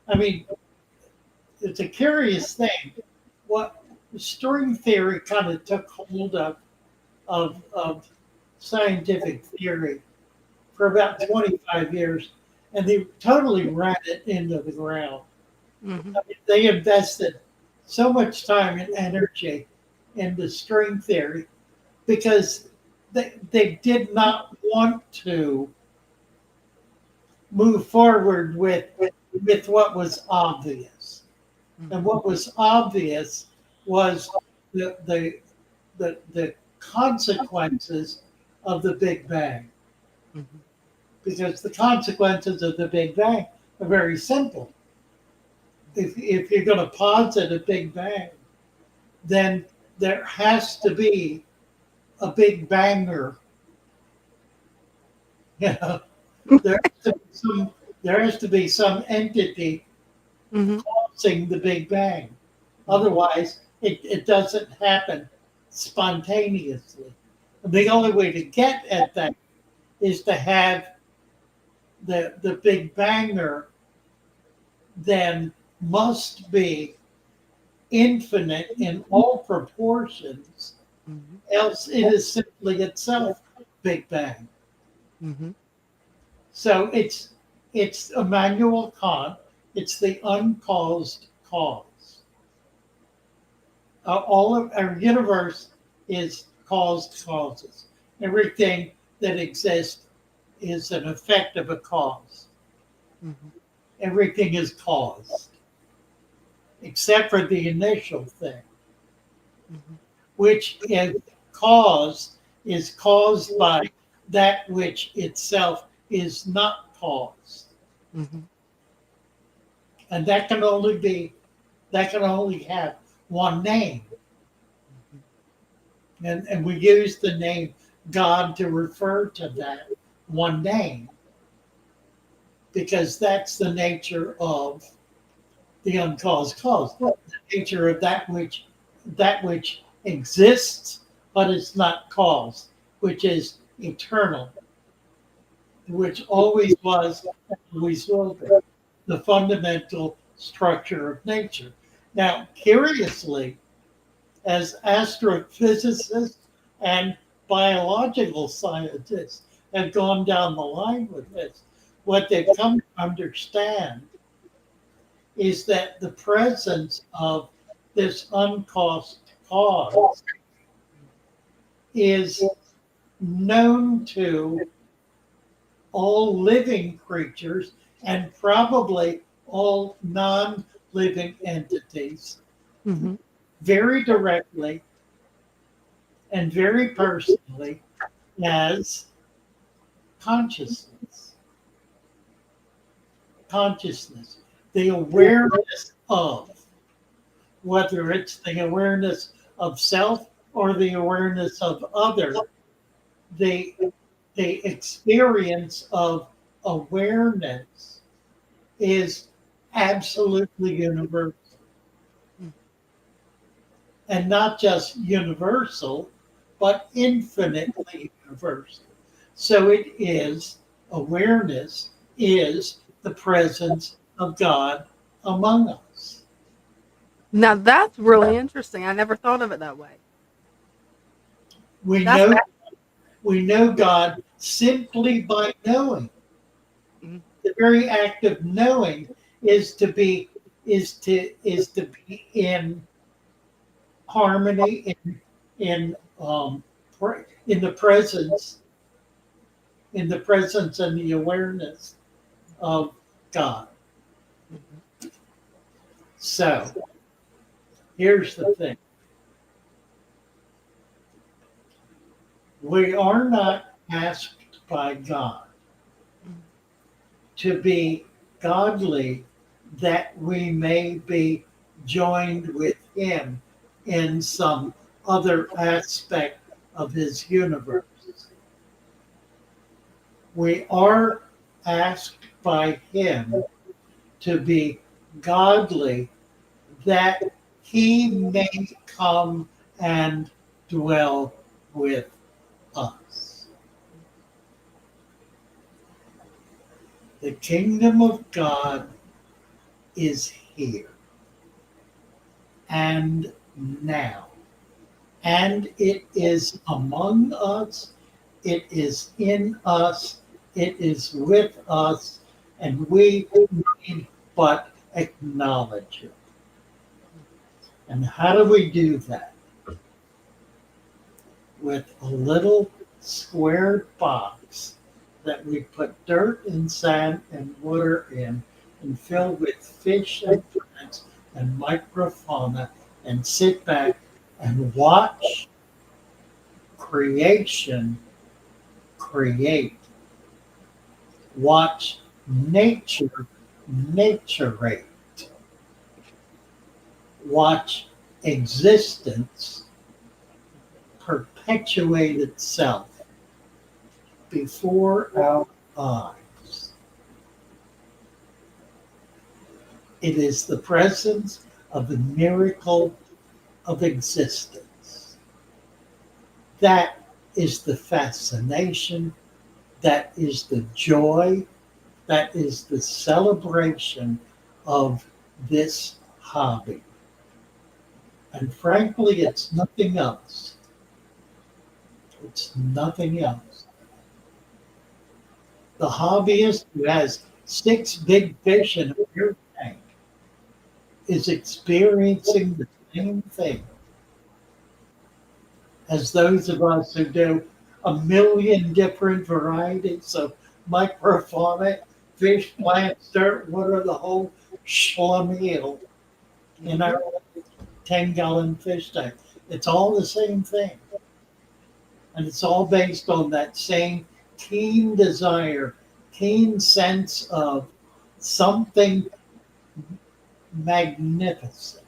I mean, it's a curious thing. What string theory kind of took hold of scientific theory for about 25 years, and they totally ran it into the ground. Mhm. I mean, they invested so much time and energy into string theory because they did not want to move forward with what was obvious. And what was obvious was the the the consequences of the Big Bang. Mhm. Because the consequences of the Big Bang are very simple. If you're going to posit a Big Bang, then there has to be a Big Banger. Yeah, there has to be some entity Mhm. causing the Big Bang. Otherwise, it doesn't happen spontaneously. The only way to get at that is to have the Big Banger then must be infinite in all proportions, Mhm. else it is simply itself Big Bang. Mhm. So it's Immanuel Kant. It's the uncaused cause. All of our universe is caused causes. Everything that exists is an effect of a cause. Mhm. Everything is caused, except for the initial thing, Mhm. which is caused by that which itself is not caused. Mhm. And that can only have one name. And we use the name God to refer to that one name because that's the nature of the uncaused cause, the nature of that which exists but is not caused, which is eternal, which always was and always will be, the fundamental structure of nature. Now, curiously, as astrophysicists and biological scientists have gone down the line with this, what they've come to understand is that the presence of this uncaused cause is known to all living creatures and probably all non living entities Mhm. very directly and very personally as consciousness. Consciousness, the awareness of, whether it's the awareness of self or the awareness of other, the the experience of awareness is absolutely universal. And not just universal, but infinitely universal. So it is, awareness is the presence of God among us. Now that's really interesting. I never thought of it that way. We That's know we know God simply by knowing. mm, The very act of knowing is to be in harmony in the presence and the awareness of God. So here's the thing. We are not asked by God to be godly that we may be joined with Him in some other aspect of His universe. We are asked by Him to be godly that He may come and dwell with us. The kingdom of God is here and now. And it is among us, it is in us, it is with us, and we need but acknowledge it. And how do we do that? With a little square box that we put dirt and sand and water in and fill with fish and plants and microfauna and sit back and watch creation create. Watch nature naturate. Watch existence perpetuate itself before our eyes. It is the presence of the miracle of existence. That is the fascination, that is the joy, that is the celebration of this hobby. And frankly, it's nothing else. It's nothing else. The hobbyist who has 6 big fish in a beer tank is experiencing the same thing as those of us who do a million different varieties of microfauna, fish, plants, dirt, water, the whole schlemiel in our 10-gallon fish tank. It's all the same thing. And it's all based on that same keen desire, keen sense of something magnificent,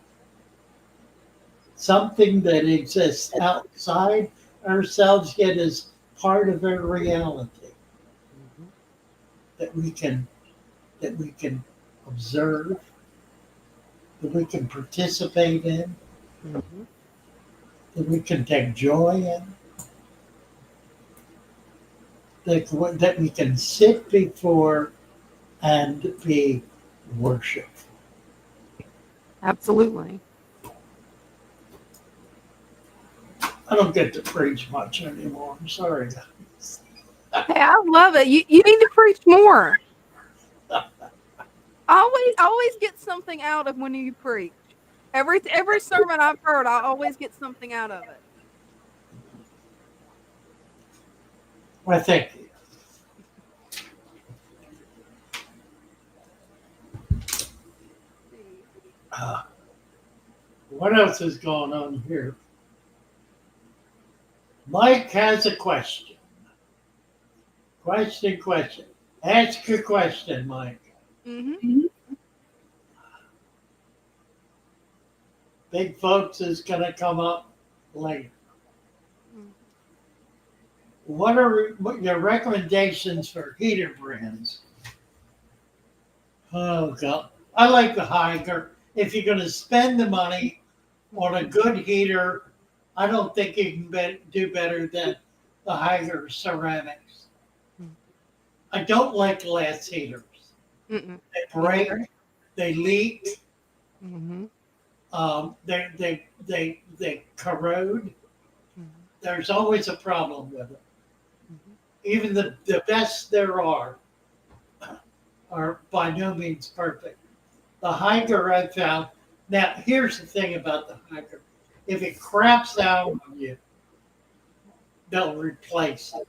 something that exists outside ourselves yet is part of our reality that we can observe, that we can participate in, that we can take joy in, that we can sit before and be worshipful. absolutely. I don't get to preach much anymore. I'm sorry, guys. Hey, I love it. You need to preach more. I always get something out of when you preach. Every sermon I've heard, I always get something out of it. Well, thank you. See. Uh, what else is going on here? Mike has a question. Question. Ask your question, Mike. Mhm. Big folks is going to come up later. What are your recommendations for heater brands? Oh God, I like the Higer. If you're going to spend the money on a good heater, I don't think you can do better than the Higer ceramics. I don't like glass heaters. Mm-mm. They Me break, neither. they leak, Mm-hmm. they corrode. There's always a problem with them. Mm-hmm. Even the best there are by no means perfect. The Hiker I found. Now, here's the thing about the Hiker. If it craps out on you, they'll replace it.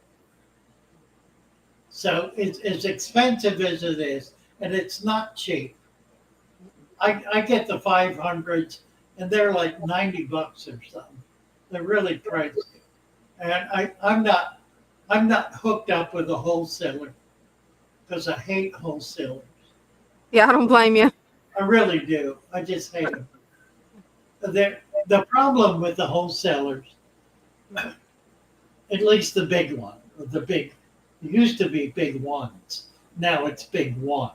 So it's as expensive as it is, and it's not cheap. I get the 500s, and they're like $90 or something. They're really pricey, and I'm not hooked up with a wholesaler because I hate wholesalers. Yeah, I don't blame you. I really do. I just hate them. The problem with the wholesalers, at least the big one, it used to be big ones. Now it's big one.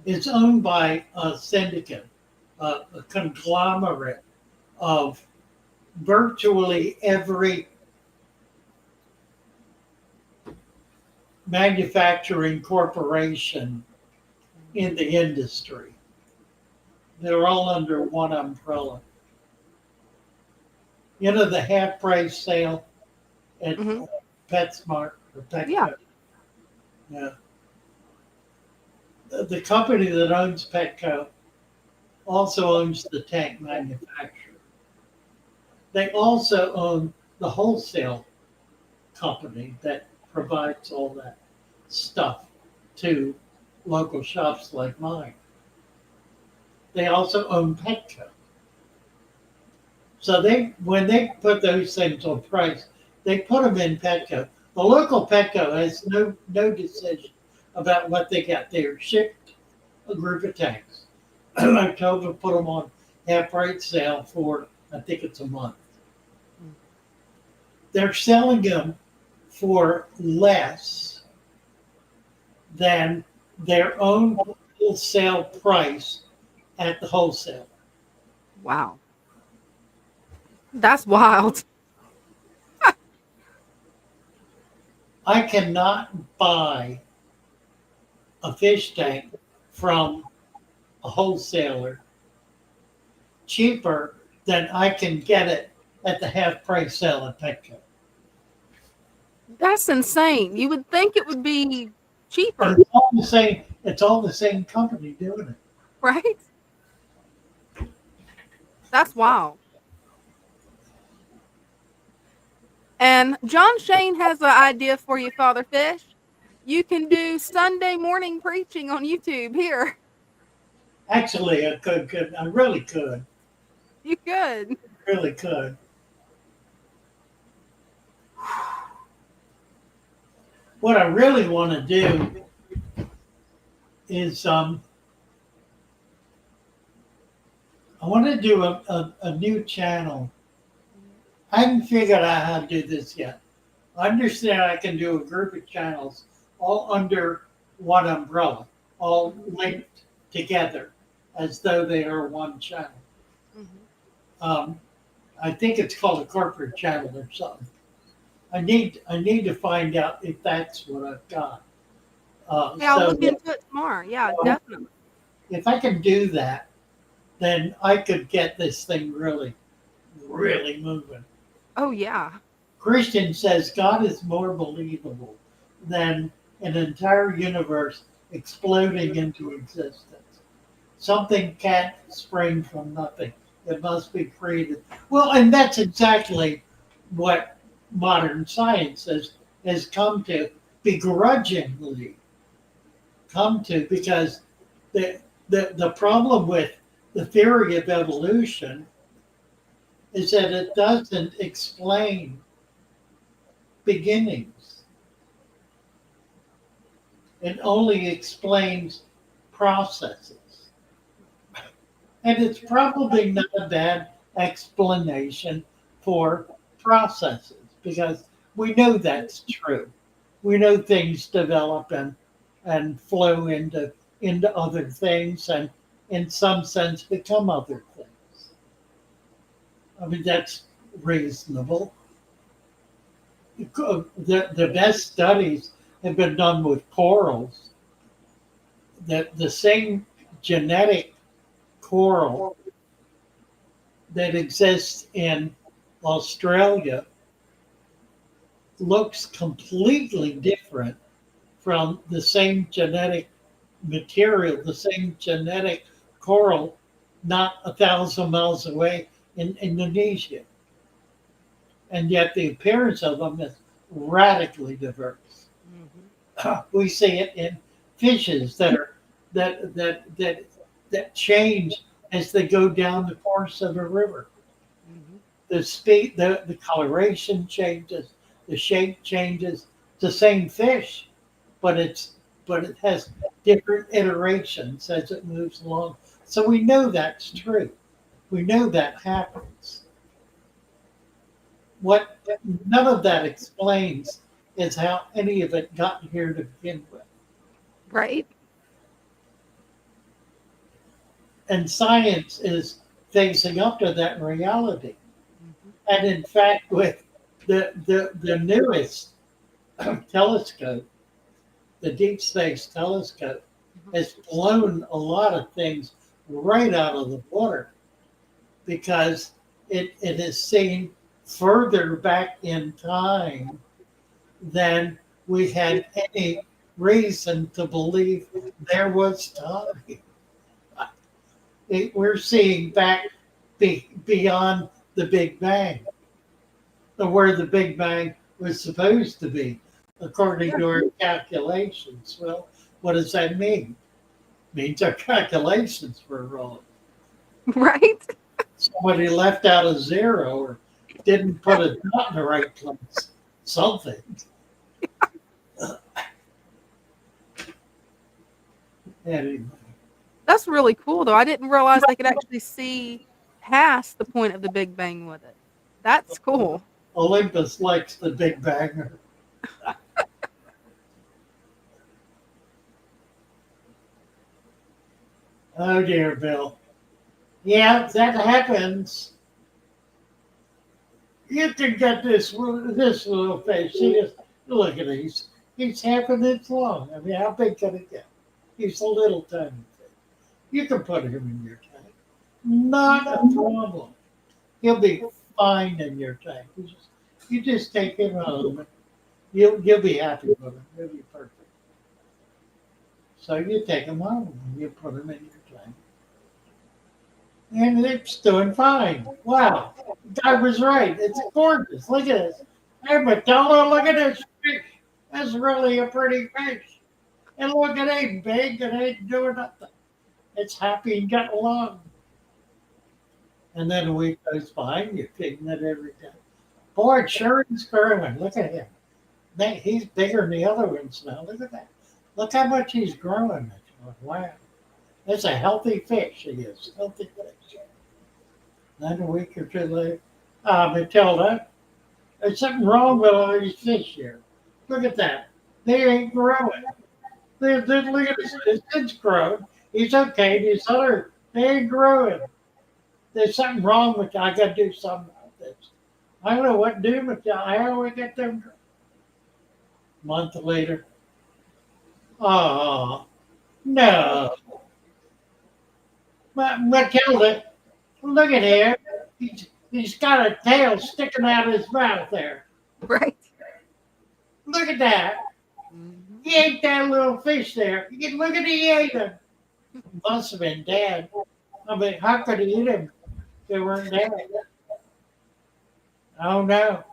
It's owned by a syndicate, a conglomerate of virtually every manufacturing corporation in the industry. They're all under one umbrella. You know the half price sale at Mm-hmm. PetSmart or Petco? Yeah. Yeah. The company that owns Petco also owns the tank manufacturer. They also own the wholesale company that provides all that stuff to local shops like mine. They also own Petco. So when they put those things on price, they put them in Petco. The local Petco has no decision about what they got. They are shipped a group of tanks. I told them to put them on half price sale for I think it's a month. They're selling them for less than their own wholesale price at the wholesale. Wow. That's wild. I cannot buy a fish tank from a wholesaler cheaper than I can get it at the half price sale at Petco. That's insane. You would think it would be And cheaper, it's all the same company doing it. right? That's wild. And John Shane has an idea for you, Father Fish. You can do Sunday morning preaching on YouTube here. Actually, I really You could. could. What I really want to do is I want to do a new channel. I haven't figured out how to do this yet. I understand I can do a group of channels all under one umbrella, all linked together as though they are one channel. Mhm. Um, I think it's called a corporate channel or something. I need to find out if that's what I've got. Yeah, I'll So look into it tomorrow. Yeah, definitely. if I can do that, then I could get this thing really moving. Oh, yeah. Christian says God is more believable than an entire universe exploding into existence. Something can't spring from nothing. It must be created. Well, and that's exactly what modern science has come to begrudgingly come to because the problem with the theory of evolution is that it doesn't explain beginnings. It only explains processes. And it's probably not a bad explanation for processes because We know that's true. We know things develop and flow into other things and in some sense become other things. I mean that's reasonable. The best studies have been done with corals. That the same genetic coral that exists in Australia looks completely different from the same genetic material, the same genetic coral, not 1,000 miles away in Indonesia. And yet the appearance of them is radically diverse. We see it in fishes that change as they go down the course of a river. The speed, the coloration changes, the shape changes. It's the same fish, but it has different iterations as it moves along. So we know that's true. We know that happens. What none of that explains is how any of it got here to begin with. Right. And science is facing up to that reality. And in fact, with the newest telescope, the Deep Space Telescope, has blown a lot of things right out of the water because it has seen further back in time than we had any reason to believe there was time. We're seeing back beyond the Big Bang, where the Big Bang was supposed to be, according to our calculations. Well, what does that mean? It means our calculations were wrong. Right. Somebody left out a zero or didn't put a dot in the right place. Something. Anyway. That's really cool, though. I didn't realize they could actually see past the point of the Big Bang with it. That's cool. Olympus likes the Big Banger. Oh dear, Bill. Yeah, that happens. You can get this little fish. See, just look at these. He's half an inch long. I mean, how big can it get? He's a little tiny fish. You can put him in your tank. Not a problem. He'll be fine in your tank. You just take him out of him. You'll be happy with him. He'll be perfect. So you take him out and you put him in your tank. And it's doing fine. Wow. I was right. It's gorgeous. Look at this. Hey, Matilda, look at this fish. That's really a pretty fish. And look, it ain't big. It ain't doing nothing. It's happy and getting along. And then a week goes by and you're feeding it every day. Boy, it sure is growing. Look at him. He's bigger than the other ones now. Look at that. Look how much he's growing. Wow. That's a healthy fish, he is. Healthy fish. Then a week or two later, Matilda, there's something wrong with all these fish here. Look at that. They ain't growing. Look at this. It's grown. He's okay. These other, they ain't growing. There's something wrong with you. I got to do something about this. I don't know what to do with you. How do we get them? A month later. Oh, no. Matilda, look at him. He's got a tail sticking out of his mouth there. Right. Look at that. He ate that little fish there. Look at he ate him. Must have been dead. I mean, how could he eat him? They weren't dead. Oh no.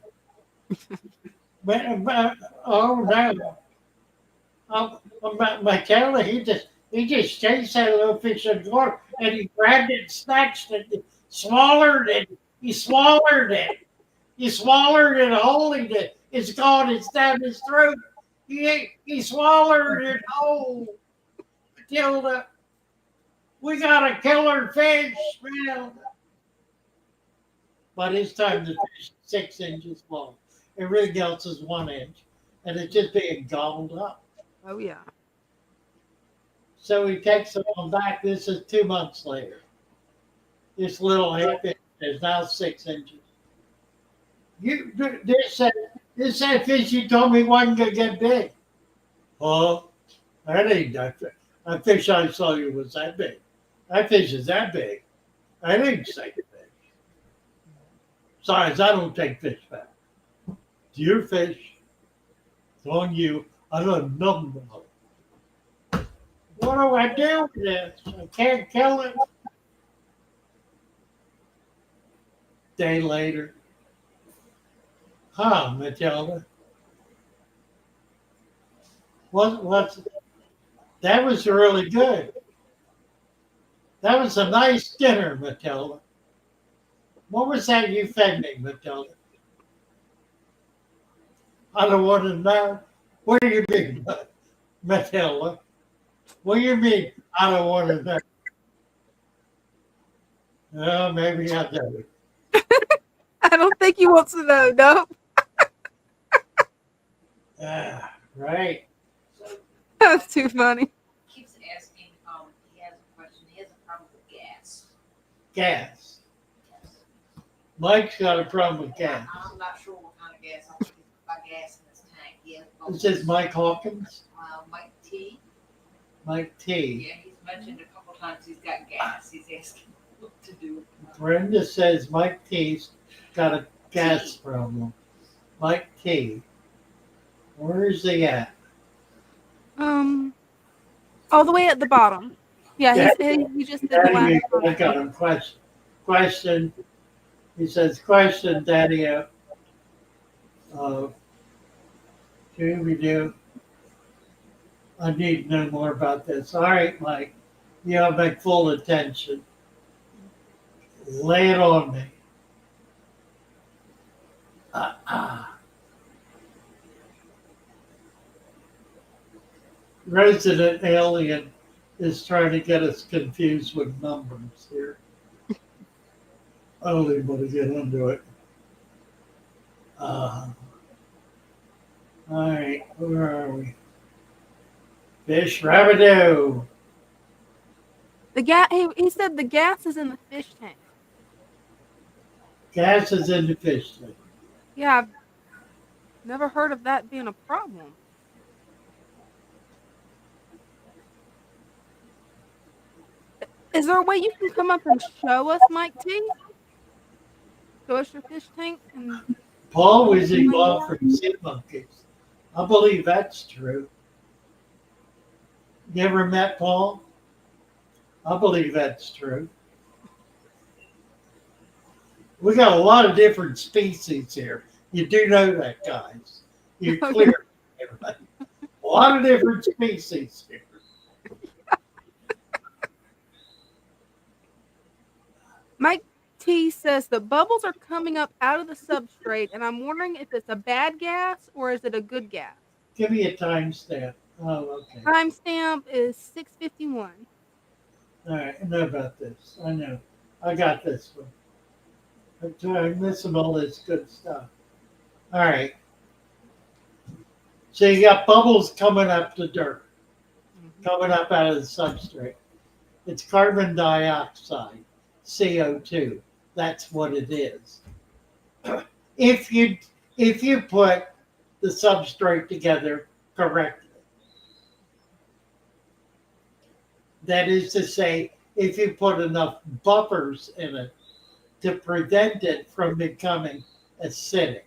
Oh no. Matilda, he just chased that little fish in the water and he grabbed it, snatched it, swallowed it. He swallowed it. He swallowed it, holding it. It's gone. It's down his throat. He swallowed it whole. Matilda, we got a killer fish, Matilda. By this time, the fish is 6 inches long. Everything else is 1 inch, and it's just being gobbled up. Oh yeah. So he takes them on back. This is 2 months later. This little half inch is now 6 inches. This that fish you told me wasn't gonna get big. Oh, that ain't that fish. That fish I saw you was that big. That fish is that big. I didn't say fish. Besides, I don't take fish back. It's your fish. It's on you. I don't know. What do I do with this? I can't kill it. Day later. Huh, Matilda? What's that was really good. That was a nice dinner, Matilda. What was that you fed me, Matilda? I don't want to know. What do you mean, Matilda? What do you mean, I don't want to know? Oh, maybe I do. I don't think he wants to know. No. Right. That's too funny. Keeps asking, he has a question. He has a problem with gas. Gas. Mike's got a problem with gas. I'm not sure what kind of gas. I think it's by gas in his tank. He has This is Mike Hawkins. Mike T. Mike T. Yeah, he's mentioned a couple times he's got gas. He's asking what to do. Brenda says Mike T's got a gas problem. Mike T. Where is he at? All the way at the bottom. Yeah, he just did the Daddy, last I got him. Question. He says, question, Daddy. Scooby-Doo. I need to know more about this. All right, Mike. You have my full attention. Lay it on me. Resident Alien is trying to get us confused with numbers here. I don't even want to get into it. All right, where are we? Fish Rabadoo. The gas. He said the gas is in the fish tank. Gas is in the fish tank. Yeah, I've never heard of that being a problem. Is there a way you can come up and show us, Mike T? Show us your fish tank? And Paul was evolved from sea monkeys. I believe that's true. You ever met Paul? I believe that's true. We got a lot of different species here. You do know that, guys. You're clear. Everybody. A lot of different species here. Mike T says the bubbles are coming up out of the substrate, and I'm wondering if it's a bad gas or is it a good gas? Give me a timestamp. Oh, okay. Timestamp is 6:51. All right, I know about this. I know. I got this one. I'm missing all this good stuff. All right. So you got bubbles coming up the dirt, coming up out of the substrate. It's carbon dioxide, CO2. That's what it is. If you put the substrate together correctly. That is to say, if you put enough buffers in it to prevent it from becoming acidic.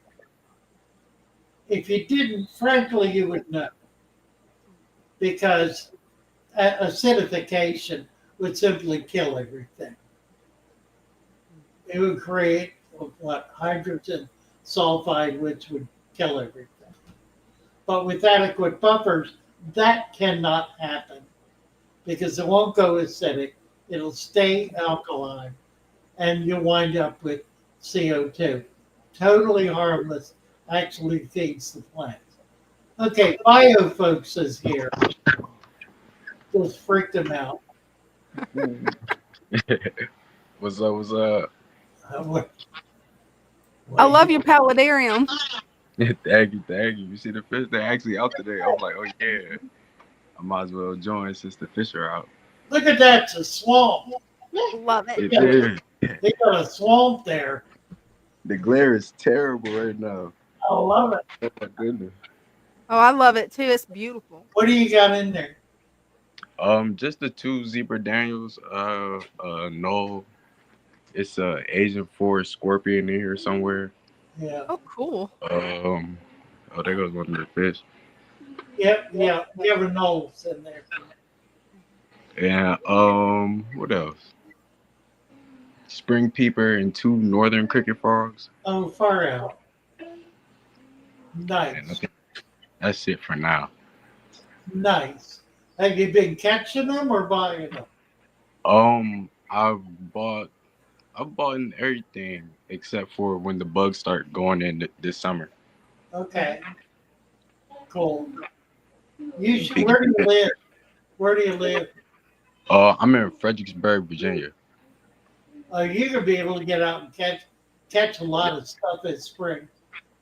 If you didn't, frankly, you would know. Because acidification would simply kill everything. It would create hydrogen sulfide, which would kill everything. But with adequate buffers, that cannot happen because it won't go acidic. It'll stay alkaline, and you'll wind up with CO2. Totally harmless, actually feeds the plant. Okay, Bio folks is here. Just freaked him out. What's up? I love your paludarium. Thank you, thank you. You see the fish? They're actually out today. I'm like, oh yeah, I might as well join since the fish are out. Look at that, it's a swamp. Love it. It is. They got a swamp there. The glare is terrible right now. I love it. Oh my goodness. Oh, I love it too. It's beautiful. What do you got in there? Just the two zebra Daniels. No, it's a Asian forest scorpion in here somewhere. Yeah. Oh, cool. Um, oh, there goes one of the fish. Yep, yeah. You have a nose in there. And what else? Spring peeper and two northern cricket frogs. Oh, far out. And I Nice. think that's it for now. Nice. Have you been catching them or buying them? I've bought in everything except for when the bugs start going in this summer. Okay. Cool. Where do you live? Where do you live? I'm in Fredericksburg, Virginia. You're gonna be able to get out and catch a lot of stuff this spring.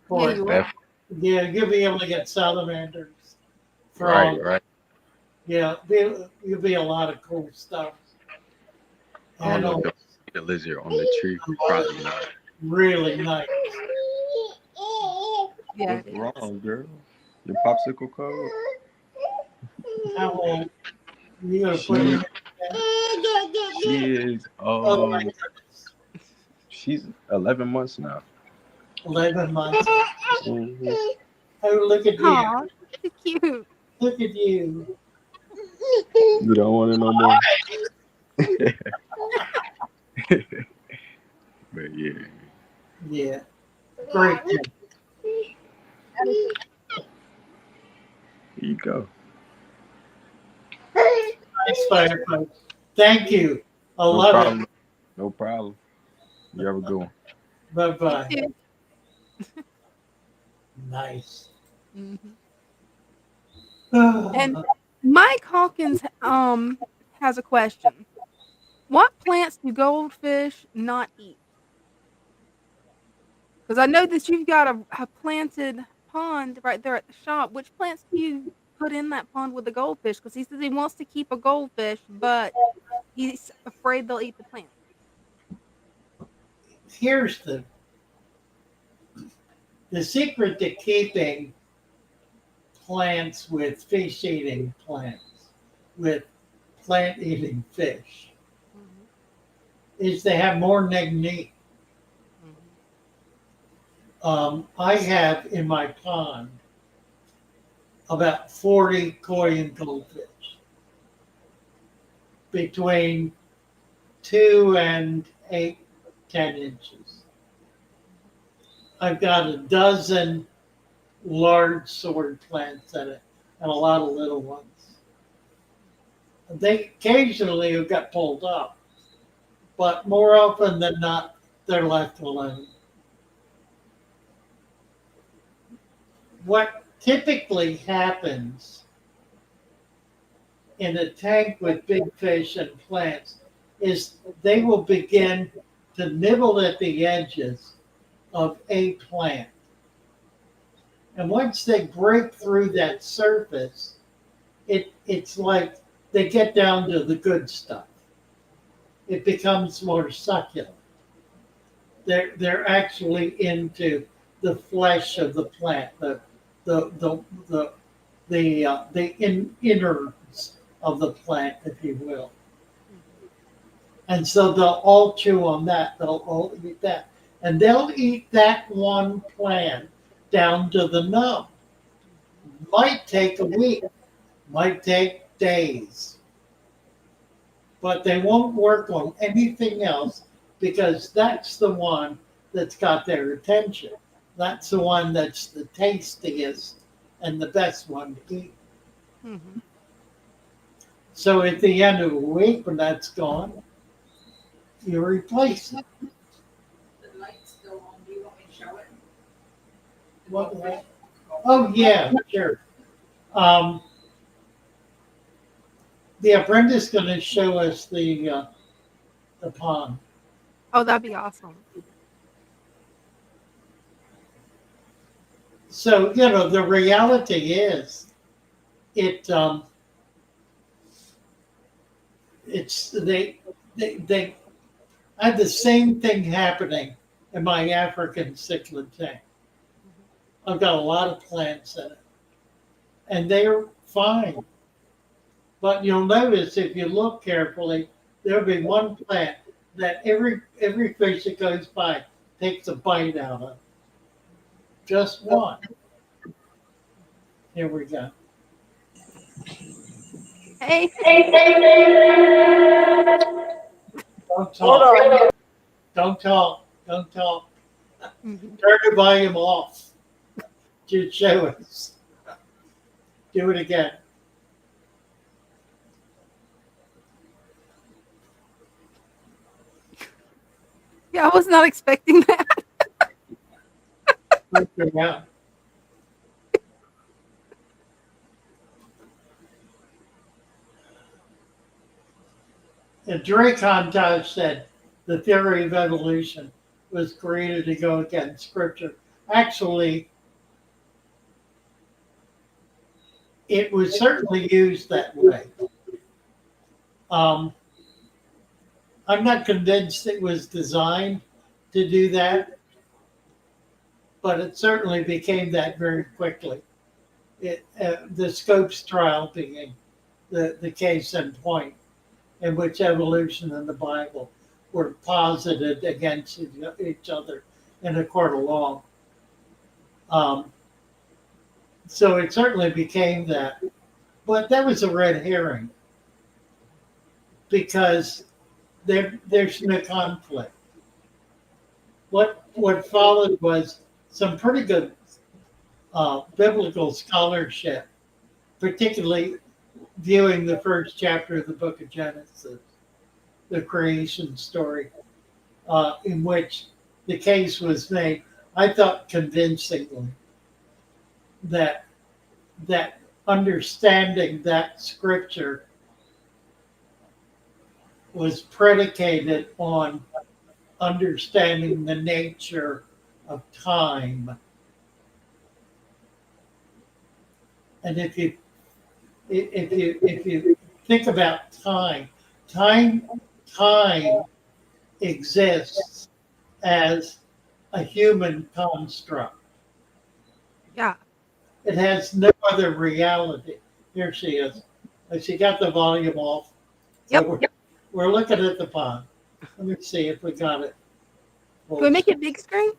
Yeah, you will. Yeah, you'll be able to get salamanders, Right, frogs. right. Yeah, you'll be a lot of cool stuff. I don't And know if you'll see the lizard on the tree. Probably not. really nice. Yeah, What's it is. wrong, girl? Your popsicle cold? How old? You gonna She, put it in? she is Oh my goodness. she's 11 months now. 11 months. Mhm. Oh, look at you. Aw, so cute. Look at you. You don't want it no more. But yeah, Yeah. Great. here you go. Nice fire, folks. Thank you. I No love problem. No problem. You have a good one. it. Bye bye. You Nice. too. And Mike Hawkins has a question. What plants do goldfish not eat? Because I know that you've got a planted pond right there at the shop. Which plants do you put in that pond with the goldfish? Because he says he wants to keep a goldfish, but he's afraid they'll eat the plant. Here's the secret to keeping plants with fish eating plants, with plant eating fish, is they have more technique. I have in my pond about 40 koi and goldfish between 2 and 8, 10 inches. I've got a dozen large sword plants in it and a lot of little ones. They occasionally have got pulled up, but more often than not, they're left alone. What typically happens in a tank with big fish and plants is they will begin to nibble at the edges of a plant. And once they break through that surface, it's like they get down to the good stuff. It becomes more succulent. They're actually into the flesh of the plant, the innards of the plant, if you will. And so they'll all chew on that. They'll all eat that. And they'll eat that one plant down to the nub. Might take a week, might take days. But they won't work on anything else because that's the one that's got their attention. That's the one that's the tastiest and the best one to eat. Mm-hmm. So at the end of a week, when that's gone, you replace it. The light's still on. Do you want me to show it? What? Oh yeah, sure. Yeah, Brenda's going to show us the pond. Oh, that'd be awesome. So the reality is, it it's they I had the same thing happening in my African cichlid tank. I've got a lot of plants in it, and they're fine. But you'll notice if you look carefully, there'll be one plant that every fish that goes by takes a bite out of. Just one. Here we go. Hey, Don't talk. Don't talk. Don't talk. mhm. Turn the volume off. Just show us. Do it again. Yeah, I was not expecting that. Yeah. And Drake said the theory of evolution was created to go against scripture. Actually, it was certainly used that way. Um, I'm not convinced it was designed to do that, but it certainly became that very quickly. The Scopes trial being the case in point, in which evolution and the Bible were posited against each other in a court of law. Um, so it certainly became that. But that was a red herring because there's no conflict. What followed was some pretty good biblical scholarship, particularly viewing the first chapter of the book of Genesis, the creation story, in which the case was made, I thought convincingly, that that understanding that scripture was predicated on understanding the nature of time. And if you think about time time exists as a human construct. Yeah. It has no other reality. Here she is. She got the volume off. So Yep. we're looking at the pond. Let me see if we got it. Can we make it big screen?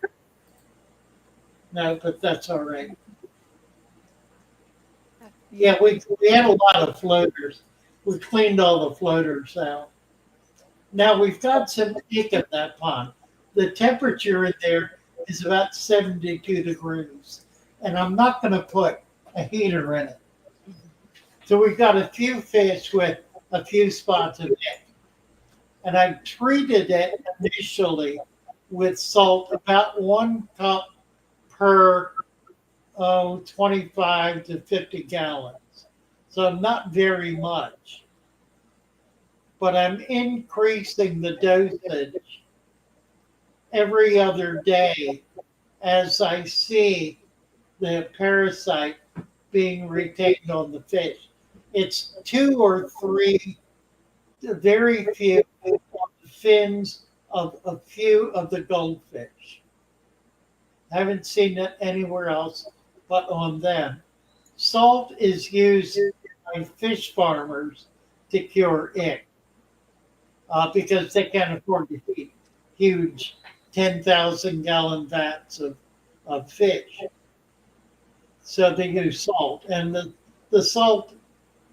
No, but that's all right. Yeah, we had a lot of floaters. We cleaned all the floaters out. Now we've got some ink in that pond. The temperature in there is about 72 degrees, and I'm not going to put a heater in it. So we've got a few fish with a few spots of ink, and I've treated it initially with salt, about 1 cup per 25 to 50 gallons. So not very much, but I'm increasing the dosage every other day as I see the parasite being retained on the fish. It's 2 or 3, very few fins of a few of the goldfish. I haven't seen it anywhere else but on them. Salt is used by fish farmers to cure ick because they can't afford to feed huge 10,000 gallon vats of fish. So they use salt, and the salt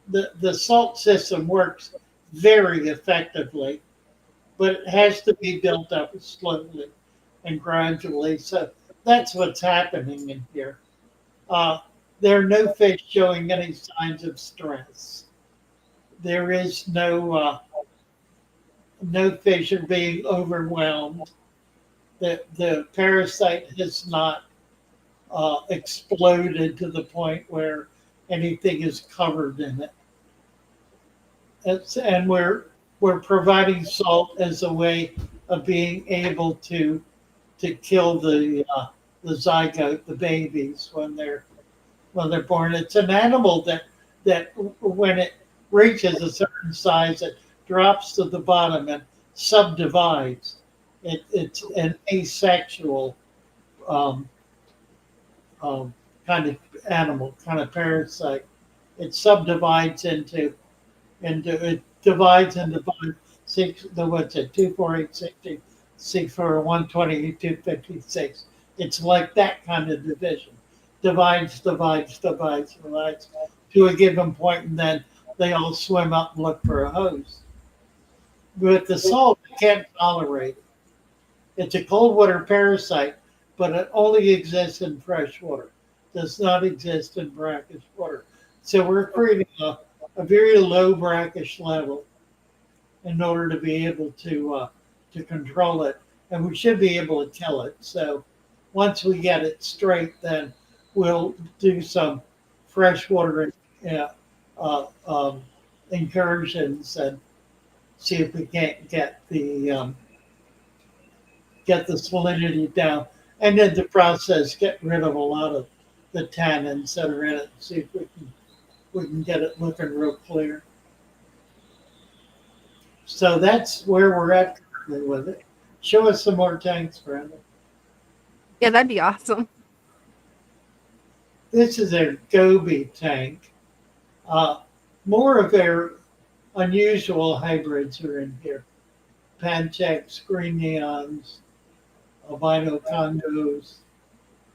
the salt system works very effectively, but it has to be built up slowly and gradually. So that's what's happening in here. Uh, there are no fish showing any signs of stress. There is no fish are being overwhelmed. The parasite has not exploded to the point where anything is covered in it. And we're providing salt as a way of being able to kill the zygote, the babies when they're born. It's an animal that when it reaches a certain size, it drops to the bottom and subdivides. It's an asexual um, um, kind of animal, kind of parasite. It subdivides into it divides into six. The what's it? 24860, 120, 256. It's like that kind of division. Divides to a given point, and then they all swim up and look for a host. With the salt, they can't tolerate it. It's a cold water parasite, but it only exists in fresh water. Does not exist in brackish water. So we're creating a very low brackish level in order to be able to control it, and we should be able to kill it. So once we get it straight, then we'll do some freshwater uh, incursions and see if we can't get the salinity down, and in the process get rid of a lot of the tannins that are in it. See if we can get it looking real clear. So that's where we're at currently with it. Show us some more tanks, Brenda. Yeah, that'd be awesome. This is a goby tank. More of their unusual hybrids are in here. Pancheks, green neons, albino congos.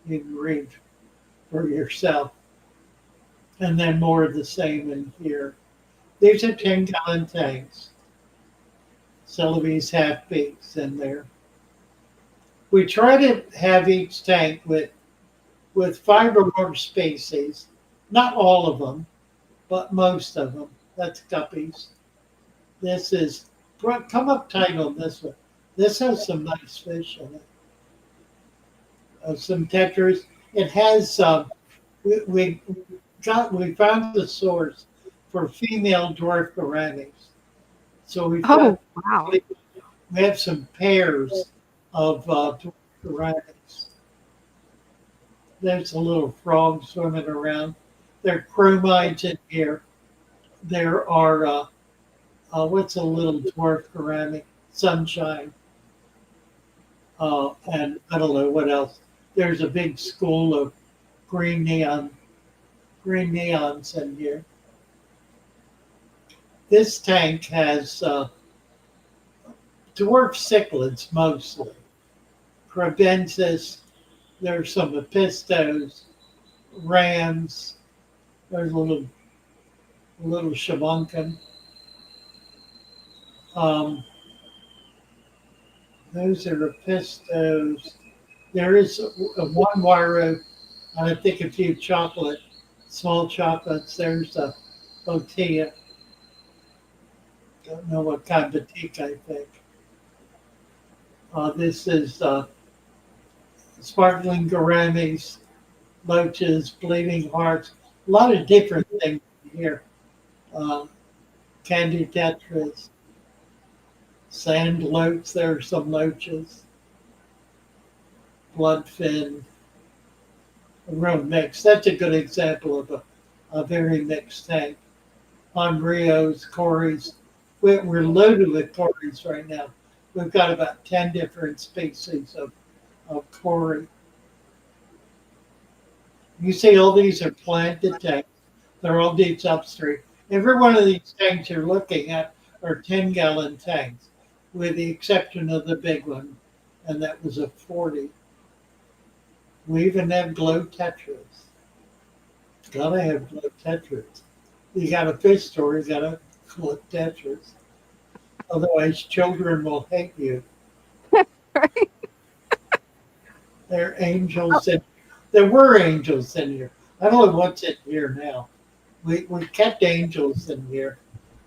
You can read for yourself. And then more of the same in here. These are 10-gallon tanks. Celebes half beaks in there. We try to have each tank with 5 or more species. Not all of them, but most of them. That's guppies. This is, come up tight on this one. This has some nice fish in it. Some tetras. It has, we found the source for female dwarf gouramis. So Oh, wow. we have some pairs of dwarf gouramis. There's a little frog swimming around. There are chromides in here. There are, what's a little dwarf gourami? Sunshine. And I don't know what else. There's a big school of green neons in here. This tank has dwarf cichlids mostly. Crebensis, there's some epistos, rams, there's a little shabunkin. Those are epistos. There is a one wiro, and I think a few small chocolates. There's a botilla. Don't know what kind of boutique, I think. This is sparkling gouramis, loaches, bleeding hearts, a lot of different things here. Candy tetras, sand loach, there are some loaches, bloodfin, a real mix. That's a good example of a very mixed tank. Rios, cories. We're loaded with cories right now. We've got about 10 different species of cory. You see all these are planted tanks. They're all deep upstream. Every one of these tanks you're looking at are 10-gallon tanks, with the exception of the big one, and that was a 40. We even have glow tetras. Gotta have glow tetras. You got a fish store, you gotta glow tetras. Otherwise, children will hate you. Right? They're angels. There were angels in here. I don't know what's in here now. We kept angels in here.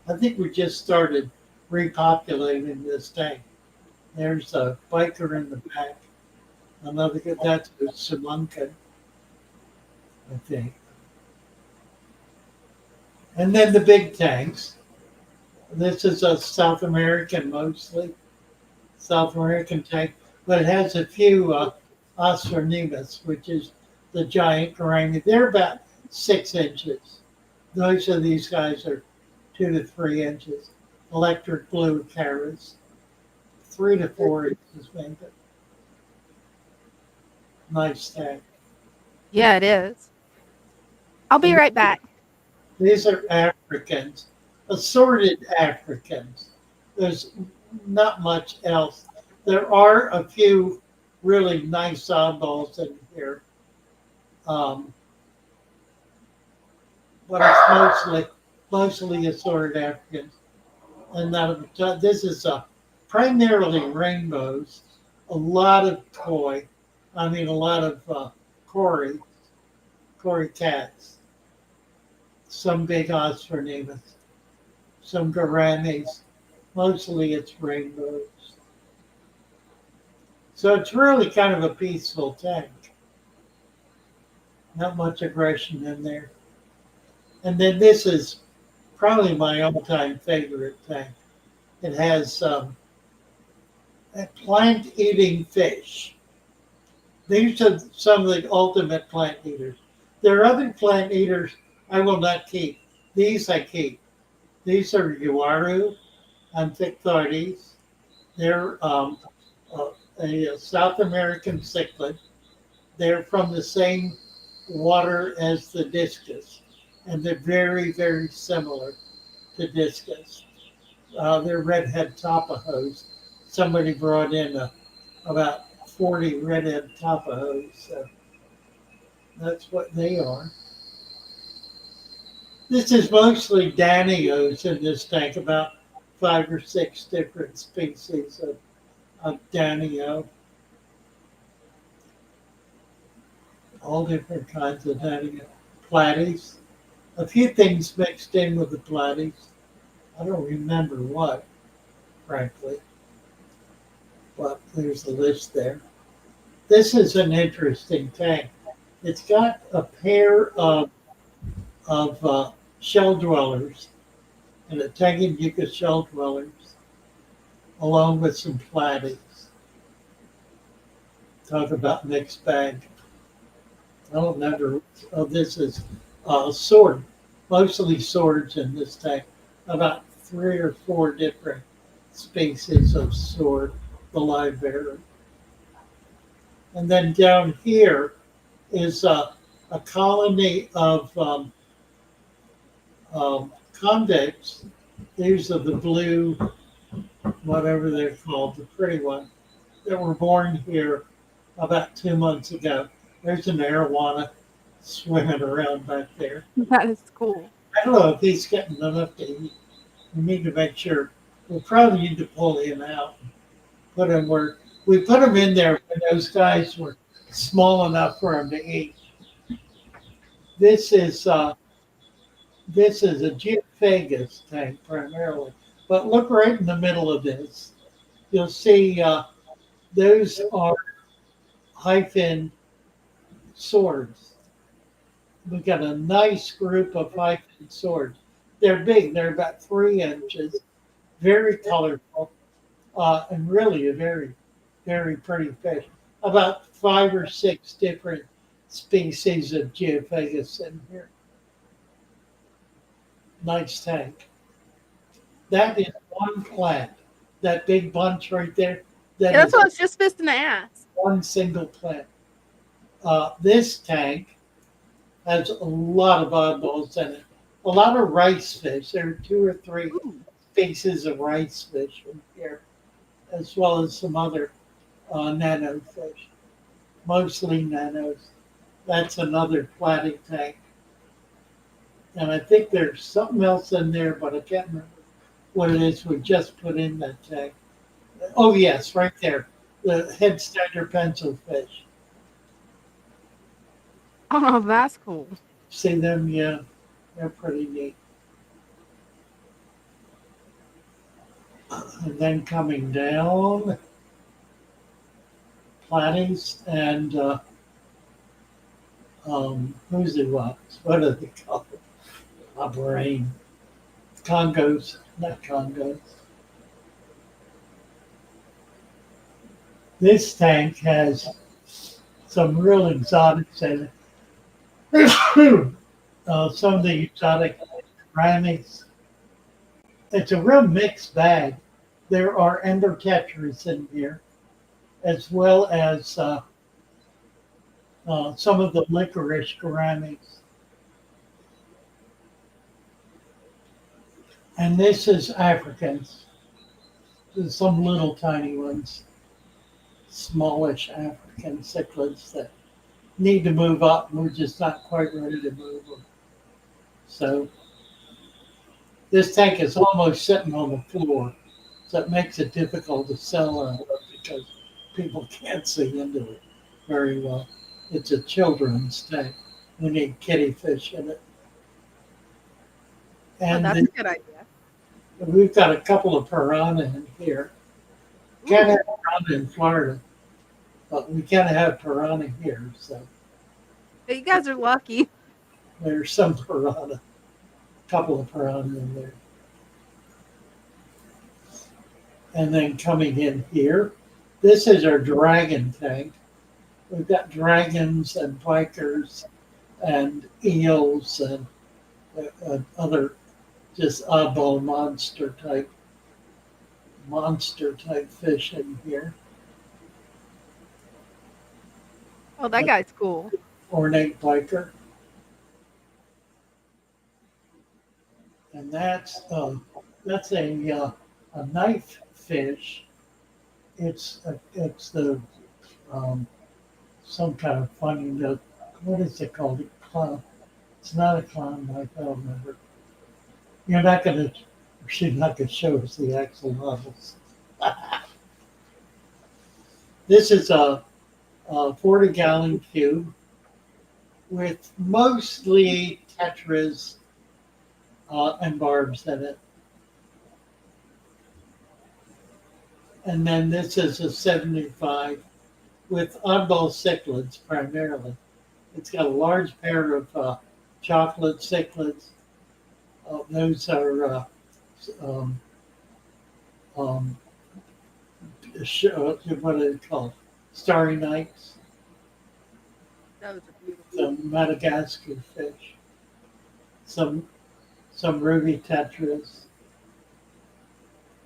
I think we just started repopulating this tank. There's a biker in the back. Another good, that's a Simunkin, I think. And then the big tanks. This is a South American mostly. South American tank, but it has a few Ostronemus, which is the giant gourami. They're about 6 inches. Most of these guys are 2 to 3 inches. Electric blue carrots, 3 to 4 inches maybe. Nice tank. Yeah, it is. I'll be And right back. these are Africans, assorted Africans. There's not much else. There are a few really nice oddballs in here, um, but it's mostly assorted Africans. And this is primarily rainbows, a lot of koi, a lot of Cory cats, some big Ostronemus, some gouramis. Mostly it's rainbows. So it's really kind of a peaceful tank. Not much aggression in there. And then this is probably my all-time favorite tank. It has plant-eating fish. These are some of the ultimate plant eaters. There are other plant eaters I will not keep. These I keep. These are Uaru amphicthoides. They're a South American cichlid. They're from the same water as the discus, and they're very, very similar to discus. They're redhead tapajos. Somebody brought in about 40 redhead tapajos. So that's what they are. This is mostly danios in this tank, about 5 or 6 different species of danio. All different kinds of danio. Platies. A few things mixed in with the platies. I don't remember what, frankly, but there's the list there. This is an interesting tank. It's got a pair of shell dwellers and a Tanganyika shell dwellers, along with some platies. Talk about mixed bag. I don't remember. Oh, this is sword, mostly swords in this tank. About 3 or 4 different species of sword, the live bearer. And then down here is a colony of convicts. These are the blue, whatever they're called, the pretty one, that were born here about 2 months ago. There's an arowana swimming around back there. That is cool. I don't know if he's getting enough to eat. We need to make sure. We'll probably need to pull him out, put him where we put him in there when those guys were small enough for him to eat. This is a geophagus tank primarily, but look right in the middle of this. You'll see those are hyphen swords. We've got a nice group of hyphen swords. They're big. They're about 3 inches, very colorful, and really a very, very pretty fish. About 5 or 6 different species of geophagus in here. Nice tank. That is one plant. That big bunch right there. Yeah, that's what I was just fisting to ask. One single plant. This tank has a lot of oddballs in it. A lot of rice fish. There are 2 or 3 species of rice fish in here, as well as some other nano fish. Mostly nanos. That's another platy tank. And I think there's something else in there, but I can't remember what it is we just put in that tank. Oh, yes, right there. The head standard pencil fish. Oh, that's cool. See them? Yeah, they're pretty neat. And then coming down, platies and who's the ones? What are they called? My brain. Congos, not Congos. This tank has some real exotics in it. Some of the exotic ceramics. It's a real mixed bag. There are endotetras in here, as well as some of the licorice ceramics. And this is Africans. There's some little tiny ones, smallish African cichlids that need to move up. We're just not quite ready to move them. So this tank is almost sitting on the floor. So it makes it difficult to sell our work because people can't see into it very well. It's a children's tank. We need kitty fish in it. Oh, And that's a good idea. we've got a couple of piranha in here. Can't Ooh, have piranha in Florida, but we can have piranha here. So you guys are lucky. there's some piranha, a couple of piranha in there. And then coming in here, this is our dragon tank. We've got dragons and pikers and eels and other just oddball monster type fish in here. Oh, that guy's cool. Ornate piker. And that's a knife fish. It's the some kind of funny what is it called? Clown. It's not a clown knife. I don't remember. You're not gonna. She's not gonna show us the actual models. This is a 40-gallon cube with mostly tetras and barbs in it. And then this is a 75 with oddball cichlids primarily. It's got a large pair of chocolate cichlids. Those are um, um, what are they called? Starry nights. Those are beautiful. Some Madagascar fish. Some ruby tetras.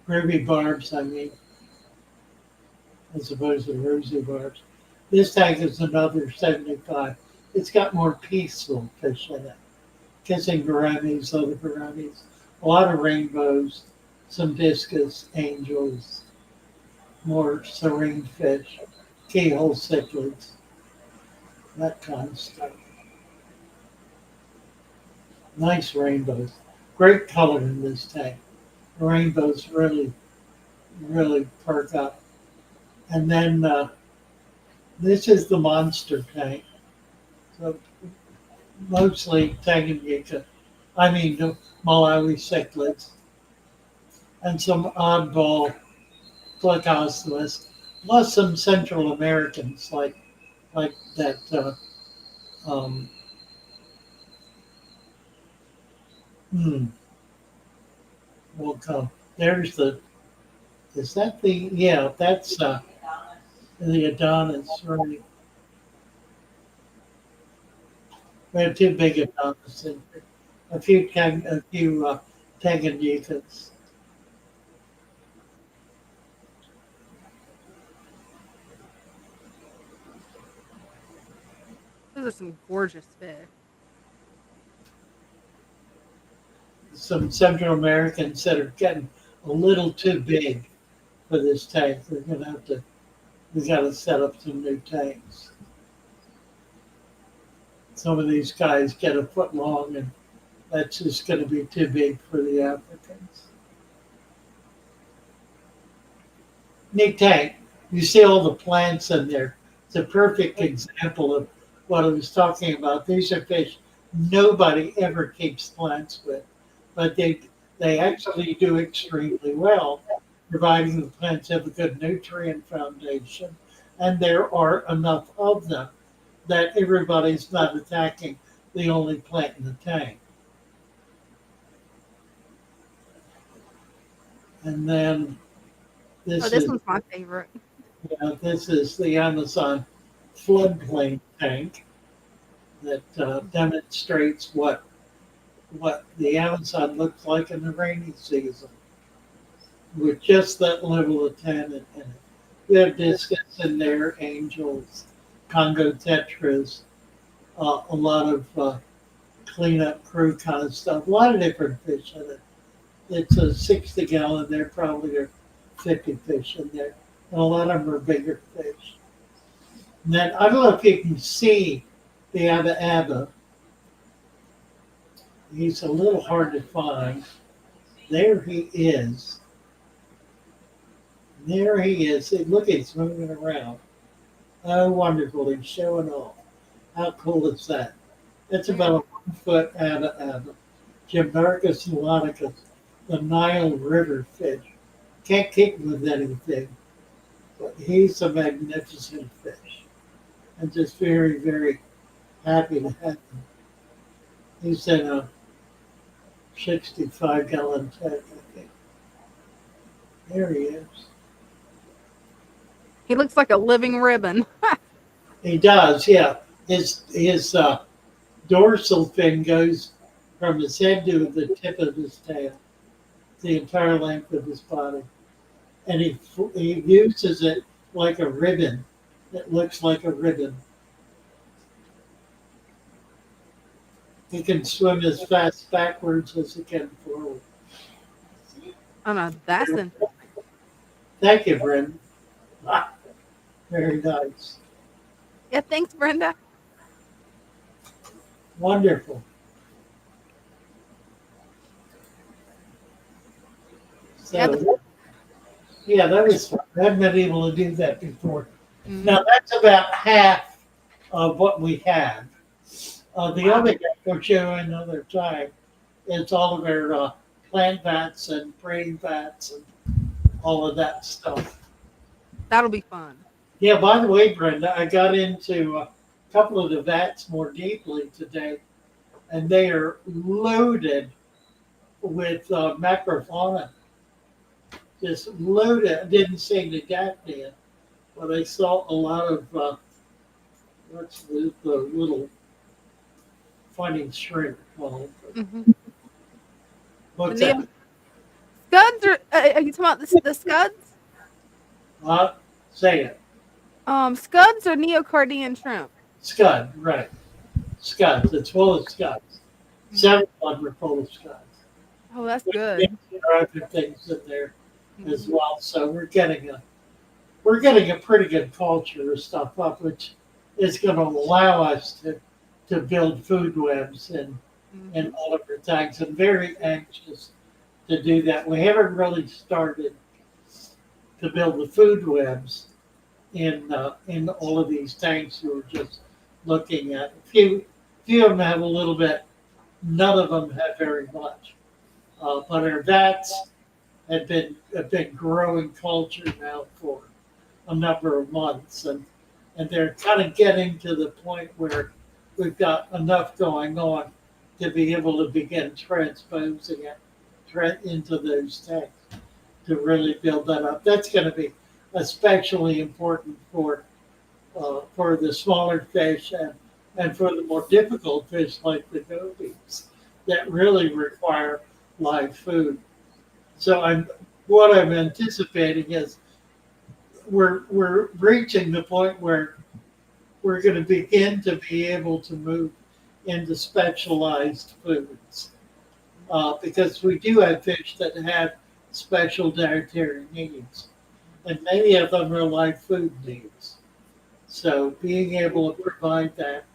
Ruby barbs, I mean, as opposed to rosy barbs. This tank is another 75. It's got more peaceful fish in it. Kissing gouramis, other gouramis, a lot of rainbows, some discus, angels, more serene fish, keyhole cichlids, that kind of stuff. Nice rainbows. Great color in this tank. The rainbows really, really perk up. And then this is the monster tank. So mostly Tanganyika, the Malawi cichlids, and some oddball Plecostomus, plus some Central Americans like that. Um, will come. There's the. Is that the? Yeah, that's the Adonis. Right. We have two big Adonis in here. A few Tanganyikas. Those are some gorgeous fish. Some Central Americans that are getting a little too big for this tank. We're gonna have to. We got to set up some new tanks. Some of these guys get a foot long, and that's just going to be too big for the Africans. Neat tank. You see all the plants in there. It's a perfect example of what I was talking about. These are fish nobody ever keeps plants with, but they actually do extremely well, providing the plants have a good nutrient foundation, and there are enough of them that everybody's not attacking the only plant in the tank. And then Oh, this one's my favorite. this is the Amazon floodplain tank that demonstrates what the Amazon looks like in the rainy season with just that level of tannin in it. We have discus in there, angels, Congo tetras, a lot of cleanup crew kind of stuff, a lot of different fish in it. It's a 60 gallon, there probably are 50 fish in there. And a lot of them are bigger fish. And then I don't know if you can see the Abba Abba. He's a little hard to find. There he is. There he is. Look, he's moving around. Oh, wonderful. He's showing off. How cool is that? That's about a 1 foot Abba Abba. Gymnarchus niloticus, the Nile River fish. Can't keep him with anything, but he's a magnificent fish. I'm just very, very happy to have him. He's in a 65-gallon tank, I think. There he is. He looks like a living ribbon. He does, yeah. His dorsal fin goes from his head to the tip of his tail, the entire length of his body, and he uses it like a ribbon. It looks like a ribbon. He can swim as fast backwards as he can forward. Oh no, that's interesting. Thank you, Brendan. Ah, very nice. Yeah, thanks, Brenda. Wonderful. Yeah, So, yeah, that was fun. I haven't been able to do that before. Mhm. Now, that's about half of what we have. The other thing we'll show you another time is all of our plant vats and brain vats and all of that stuff. That'll be fun. Yeah, by the way, Brenda, I got into a couple of the vats more deeply today, and they are loaded with macrofauna. Just loaded. I didn't see any Daphnia, but I saw a lot of what's the little fighting shrimp called? Hmm. What's The that? scuds are you talking about the scuds? Say it. Scuds are neocardian shrimp. Scud, right. Scuds. It's full of scuds. Several of them are full of scuds. Oh, that's There good. are other things in there as Mhm. well. So we're getting a pretty good culture of stuff up, which is going to allow us to build food webs and Mhm. all of our tanks. I'm very anxious to do that. We haven't really started to build the food webs in all of these tanks you were just looking at. A few of them have a little bit. None of them have very much. But our vats have been growing culture now for a number of months, and they're kind of getting to the point where we've got enough going on to be able to begin transposing it into those tanks to really build that up. That's going to be especially important for the smaller fish and for the more difficult fish like the gobies that really require live food. So what I'm anticipating is we're reaching the point where we're going to begin to be able to move into specialized foods because we do have fish that have special dietary needs, and many of them are live food needs. So being able to provide that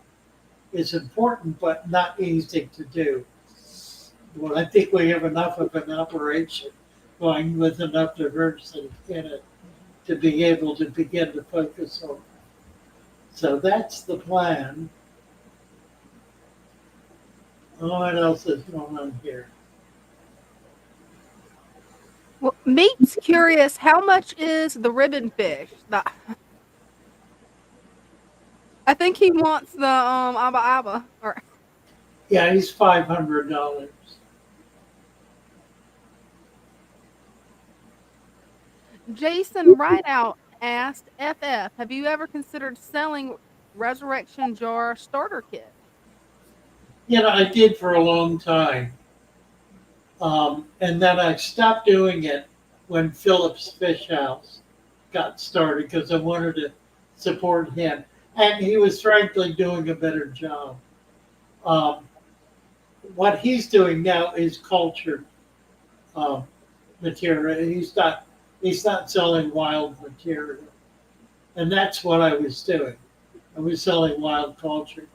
is important, but not easy to do. Well, I think we have enough of an operation going with enough diversity in it to be able to begin to focus on. So that's the plan. What else is going on here? Well, Meat's curious. How much is the ribbon fish? I think he wants the aba aba. Or Yeah, he's $500. Jason Rideout asked, "FF, have you ever considered selling resurrection jar starter kit. You know, I did for a long time. And then I stopped doing it when Philip's Fish House got started because I wanted to support him. And he was frankly doing a better job. Um, what he's doing now is cultured um, material. He's not selling wild material. And that's what I was doing. I was selling wild culture.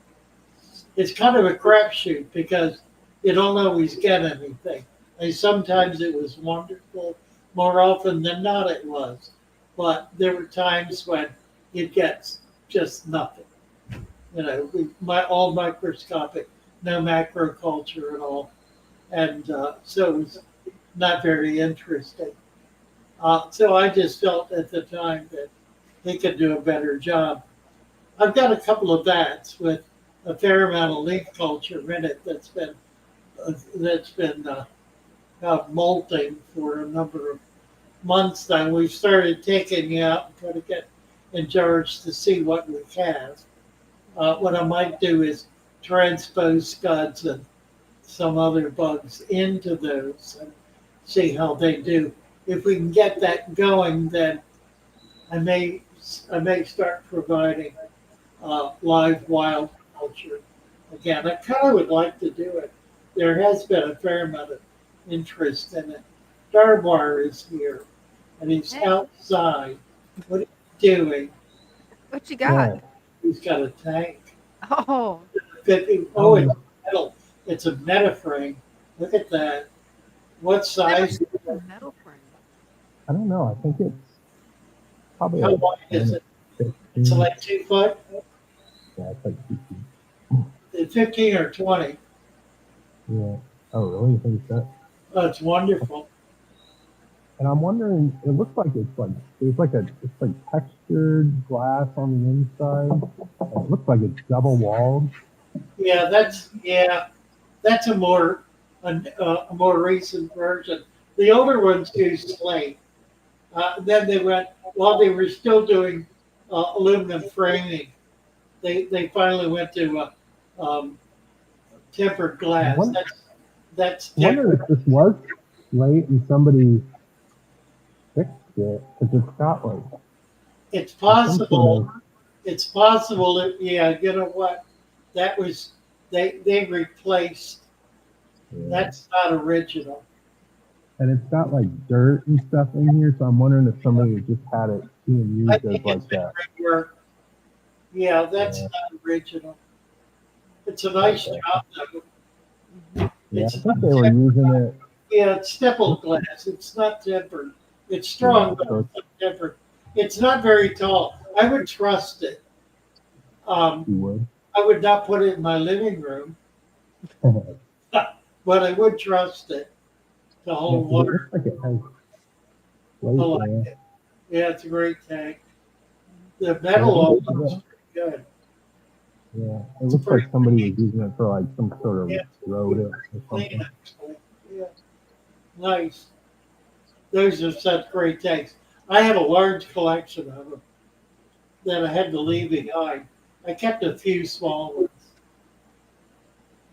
It's kind of a crapshoot because you don't always get anything. And sometimes it was wonderful. More often than not, it was. But there were times when you'd get just nothing. You know, all microscopic, no macroculture at all. And so it was not very interesting. So I just felt at the time that he could do a better job. I've got a couple of vats with a fair amount of leaf culture in it that's been molting for a number of months now. We've started taking it out and putting it in jars to see what we have. What I might do is transpose scuds and some other bugs into those and see how they do. If we can get that going, then I may start providing live wild culture again. I kind of would like to do it. There has been a fair amount of interest in it. Darbar is here, and he's Hey. outside. What are you doing? What you got? He's got a tank. Oh, Oh, it's metal. It's a metaframe. Look at that. What size? a metal frame. I don't know. I think it's probably How like wide is it? 15. It's like 2 foot. Yeah, it's like 15. 15 or 20. Yeah. Oh, really? You think it's that? Oh, it's wonderful. And I'm wondering, it looks like it's like textured glass on the inside. And it looks like it's double walled. Yeah, that's a more recent version. The older ones used slate. Then they went while they were still doing aluminum framing. They finally went to tempered glass. That's I wonder if this was slate and somebody fixed it because it's got like. It's possible. It's possible that you know what, that was they replaced. Yeah. That's not original. And it's got like dirt and stuff in here, so I'm wondering if somebody just had it being I used think as like it's been that. reworked. Yeah, that's Yeah. not original. It's a nice Okay. job though. Yeah, I It's think they were using it. Yeah, it's stippled glass. It's not tempered. It's strong, Yeah, but so it's not tempered. It's not very tall. I would trust it. you would. I would not put it in my living room, but I would trust it to hold Yeah, 'cause it water. looks like it has I weight like there. it. Yeah, it's a great tank. The metal all looks pretty good. Yeah, it looks like somebody was using it for like some sort of Yeah. road or Clean, something. actually. Yeah, nice. Those are such great tanks. I had a large collection of them that I had to leave behind. I kept a few small ones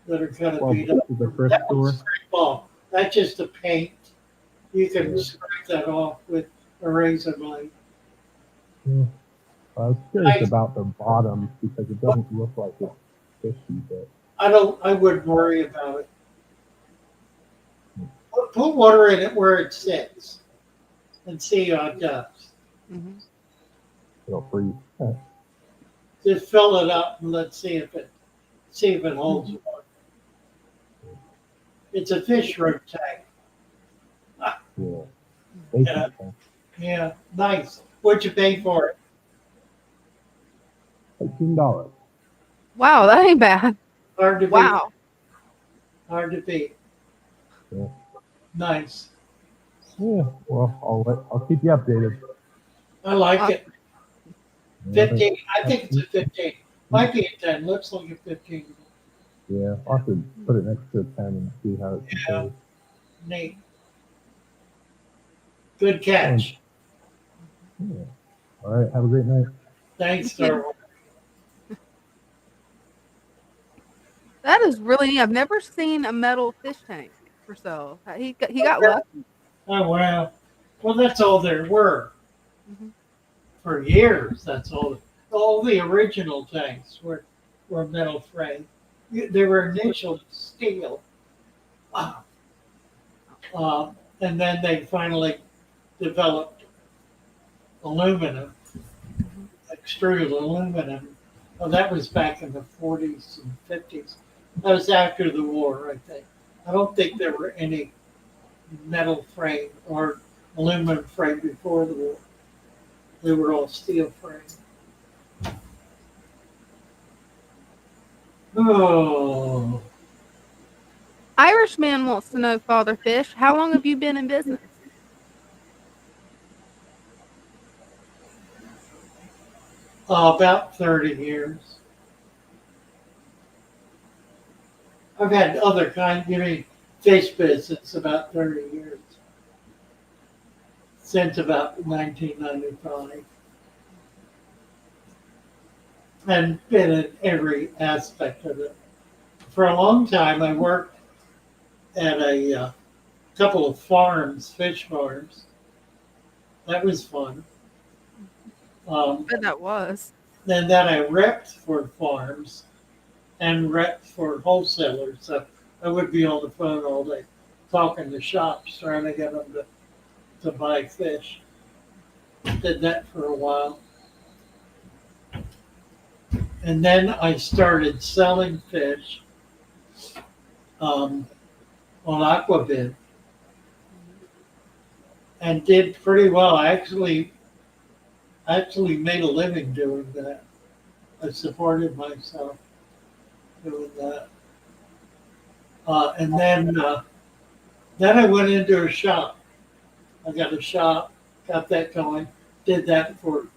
that are kind of Well, beat up. this is a thrift That store. one's very small. That's just a paint. You can scrape that off with a razor blade. Yeah. I was curious Nice. about the bottom because it doesn't look like it's fishy, but I wouldn't worry about it. Put water in it where it sits and see how it does. Mm-hmm. it'll freeze. Just fill it up and let's see if it holds water. It's a fish room tank. Yeah. Yeah. Basically, Yeah, nice. What'd you pay for it? $18. Wow, that ain't bad. Hard to beat. Wow. Hard to beat. Yeah. Nice. Yeah. Well, I'll keep you updated. I like it. Yeah, 15. I think it's a 15. Might be a 10. Looks like a 15. Yeah, I'll have to put it next to a 10 and see how it compares. Neat. Good catch. Yeah. All right. Have a great night. Thanks, Thank you. Darwin. That is really neat. I've never seen a metal fish tank for sale. He got lucky. Oh, well, that's all there were Mhm. for years. That's all the original tanks were metal frame. They were initially steel, uh, and then they finally developed aluminum, Mhm. extruded aluminum. Well, that was back in the 40s and 50s. That was after the war, I think. I don't think there were any metal frame or aluminum frame before the war. They were all steel frame. Oh, Irishman wants to know, Father Fish, how long have you been in business? about 30 years. I've had other kinds, you mean fish business about 30 years, since about 1995. And been in every aspect of it. For a long time, I worked at a couple of farms, fish farms. That was fun. Um, Bet that was. then I repped for farms and repped for wholesalers. So I would be on the phone all day talking to shops, trying to get them to buy fish. Did that for a while. And then I started selling fish on Aquabid and did pretty well. I actually made a living doing that. I supported myself doing that. And then I went into a shop. I got a shop, got that going, did that for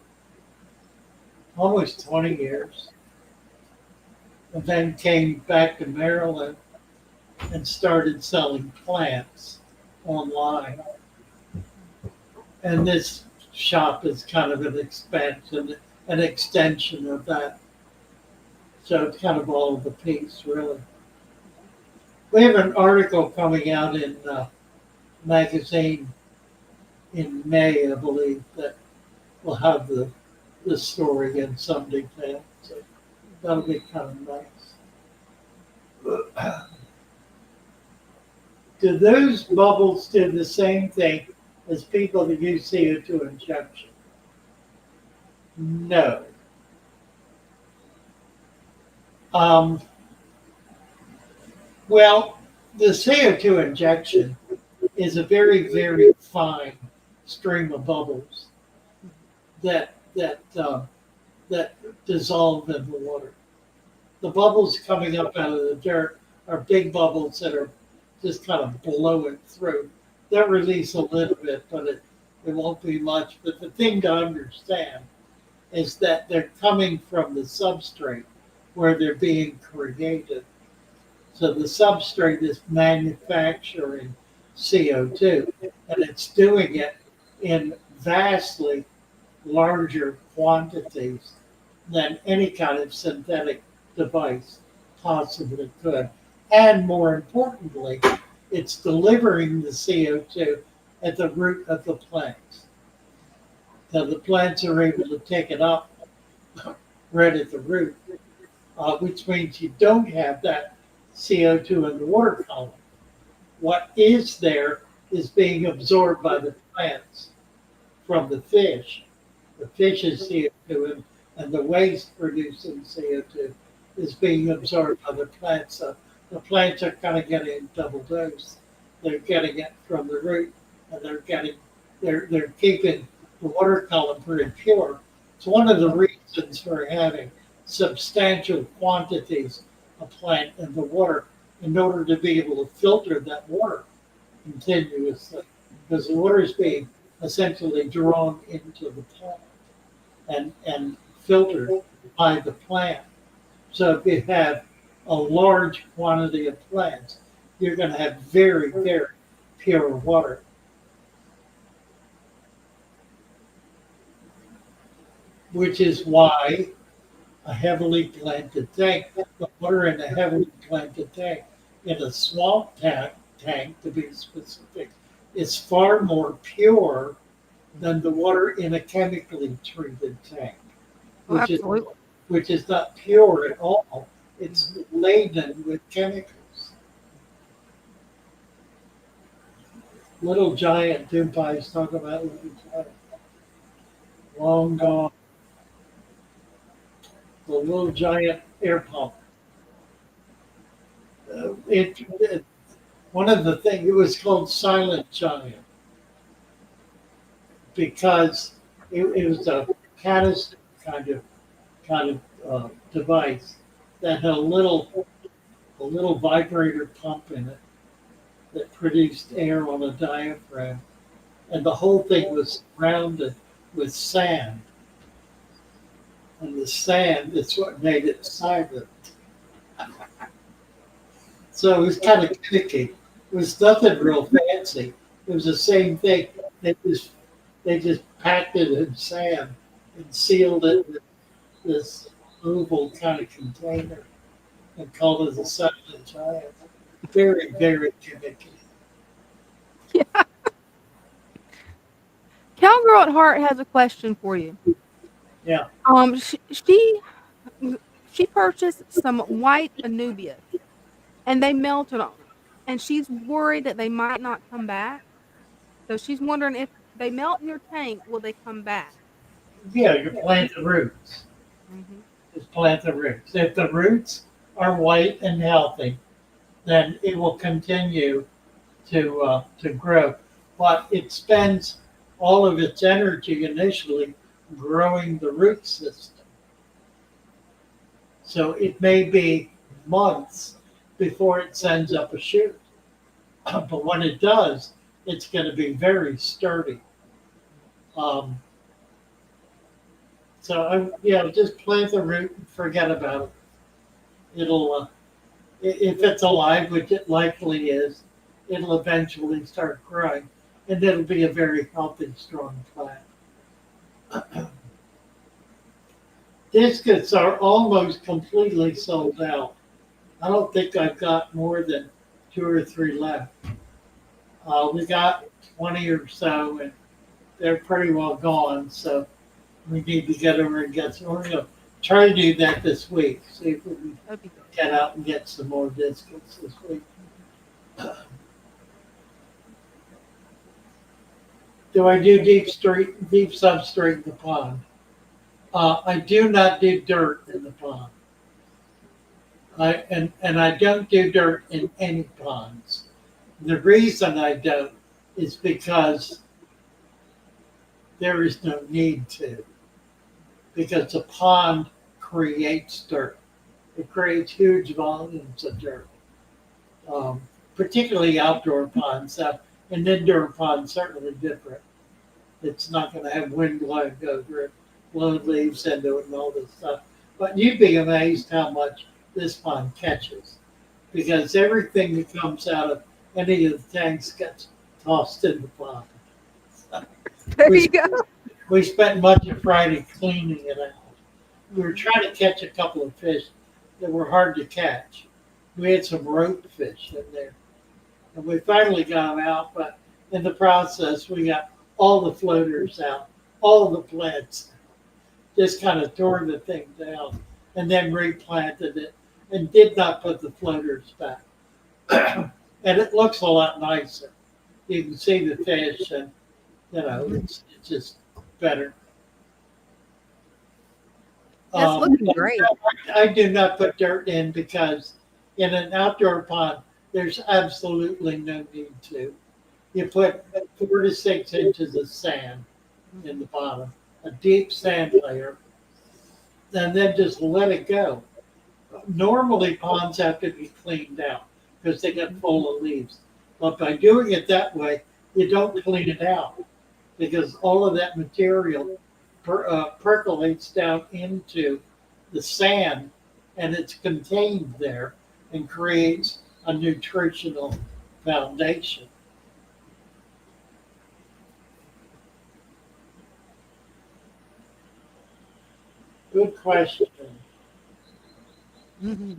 almost 20 years. And then came back to Maryland and started selling plants online. And this shop is kind of an expansion, an extension of that. So it's kind of all of the piece, really. We have an article coming out in magazine in May, I believe, that will have the story in some detail. So that'll be kind of nice. Do those bubbles do the same thing as people that use CO2 injection? No. Um, well, the CO2 injection is a very, very fine stream of bubbles that dissolve in the water. The bubbles coming up out of the dirt are big bubbles that are just kind of blowing through. They'll release a little bit, but it won't be much. But the thing to understand is that they're coming from the substrate where they're being created. So the substrate is manufacturing CO2, and it's doing it in vastly larger quantities than any kind of synthetic device possibly could. And more importantly, it's delivering the CO2 at the root of the plants. So the plants are able to take it up right at the root, which means you don't have that CO2 in the water column. What is there is being absorbed by the plants from the fish. The fish's CO2 and the waste producing CO2 is being absorbed by the plants. So the plants are kind of getting double dose. They're getting it from the root, and they're keeping the water column pretty pure. It's one of the reasons for having substantial quantities of plant in the water in order to be able to filter that water continuously, because the water is being essentially drawn into the plant and filtered by the plant. So if you have a large quantity of plants, you're going to have very, very pure water. Which is why a heavily planted tank. The water in a heavily planted tank, in a swamp tank to be specific, is far more pure than the water in a chemically treated tank, Oh, which is absolutely. which is not pure at all. It's laden with chemicals. Little Giant, Jim Pie's talking about Little Giant. Long gone. The Little Giant air pump. It one of the things, it was called Silent Giant because it was a canister kind of device that had a little vibrator pump in it that produced air on a diaphragm, and the whole thing was surrounded with sand, and the sand is what made it silent. So it was kind of gimmicky. It was nothing real fancy. It was the same thing. They just they just packed it in sand and sealed it with this oval kind of container and called it a silent giant. Very, very gimmicky. Yeah. Cowgirl at Heart has a question for you. Yeah. Um, she she, she purchased some white Anubias, and they melted on her, and she's worried that they might not come back. So she's wondering if they melt in your tank, will they come back? Yeah, you plant the roots. Mhm. Just plant the roots. If the roots are white and healthy, then it will continue to grow. But it spends all of its energy initially growing the root system. So it may be months before it sends up a shoot. But when it does, it's going to be very sturdy. Um, so just plant the root and forget about it. It'll if it's alive, which it likely is, it'll eventually start growing, and it'll be a very healthy, strong plant. Discus are almost completely sold out. I don't think I've got more than two or three left. We got 20 or so, and they're pretty well gone. So we need to get over and get some. We're going to try to do that this week. See if we can That'd be good. get out and get some more discus this week. Do I do deep substrate in the pond? I do not do dirt in the pond. And I don't do dirt in any ponds. The reason I don't is because there is no need to. Because the pond creates dirt. It creates huge volumes of dirt, particularly outdoor ponds. An indoor pond certainly different. It's not going to have wind blowing over it, blowing leaves into it, and all this stuff. But you'd be amazed how much this pond catches, because everything that comes out of any of the tanks gets tossed in the pond. There We you go. we spent much of Friday cleaning it out. We were trying to catch a couple of fish that were hard to catch. We had some rope fish in there, and we finally got them out. But in the process, we got all the floaters out, all the plants, just kind of tore the thing down, and then replanted it, and did not put the floaters back. And it looks a lot nicer. You can see the fish, and it's just better. That's Um, looking great. I do not put dirt in because in an outdoor pond, there's absolutely no need to. You put 4 to 6 inches of sand in the bottom, a deep sand layer, and then just let it go. Normally, ponds have to be cleaned out because they get full of leaves. But by doing it that way, you don't clean it out because all of that material percolates down into the sand, and it's contained there and creates a nutritional foundation. Good question. Mm-hmm.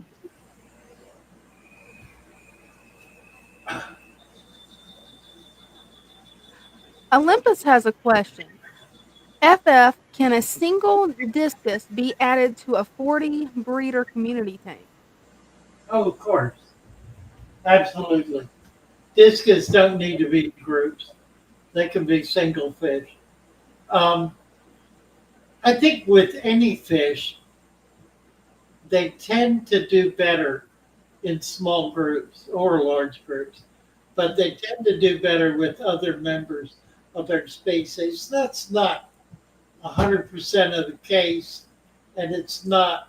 Olympus has a question. FF, can a single discus be added to a 40 breeder community tank? Oh, of course. Absolutely. Discus don't need to be groups. They can be single fish. Um, I think with any fish, they tend to do better in small groups or large groups, but they tend to do better with other members of their species. That's not 100% of the case, and it's not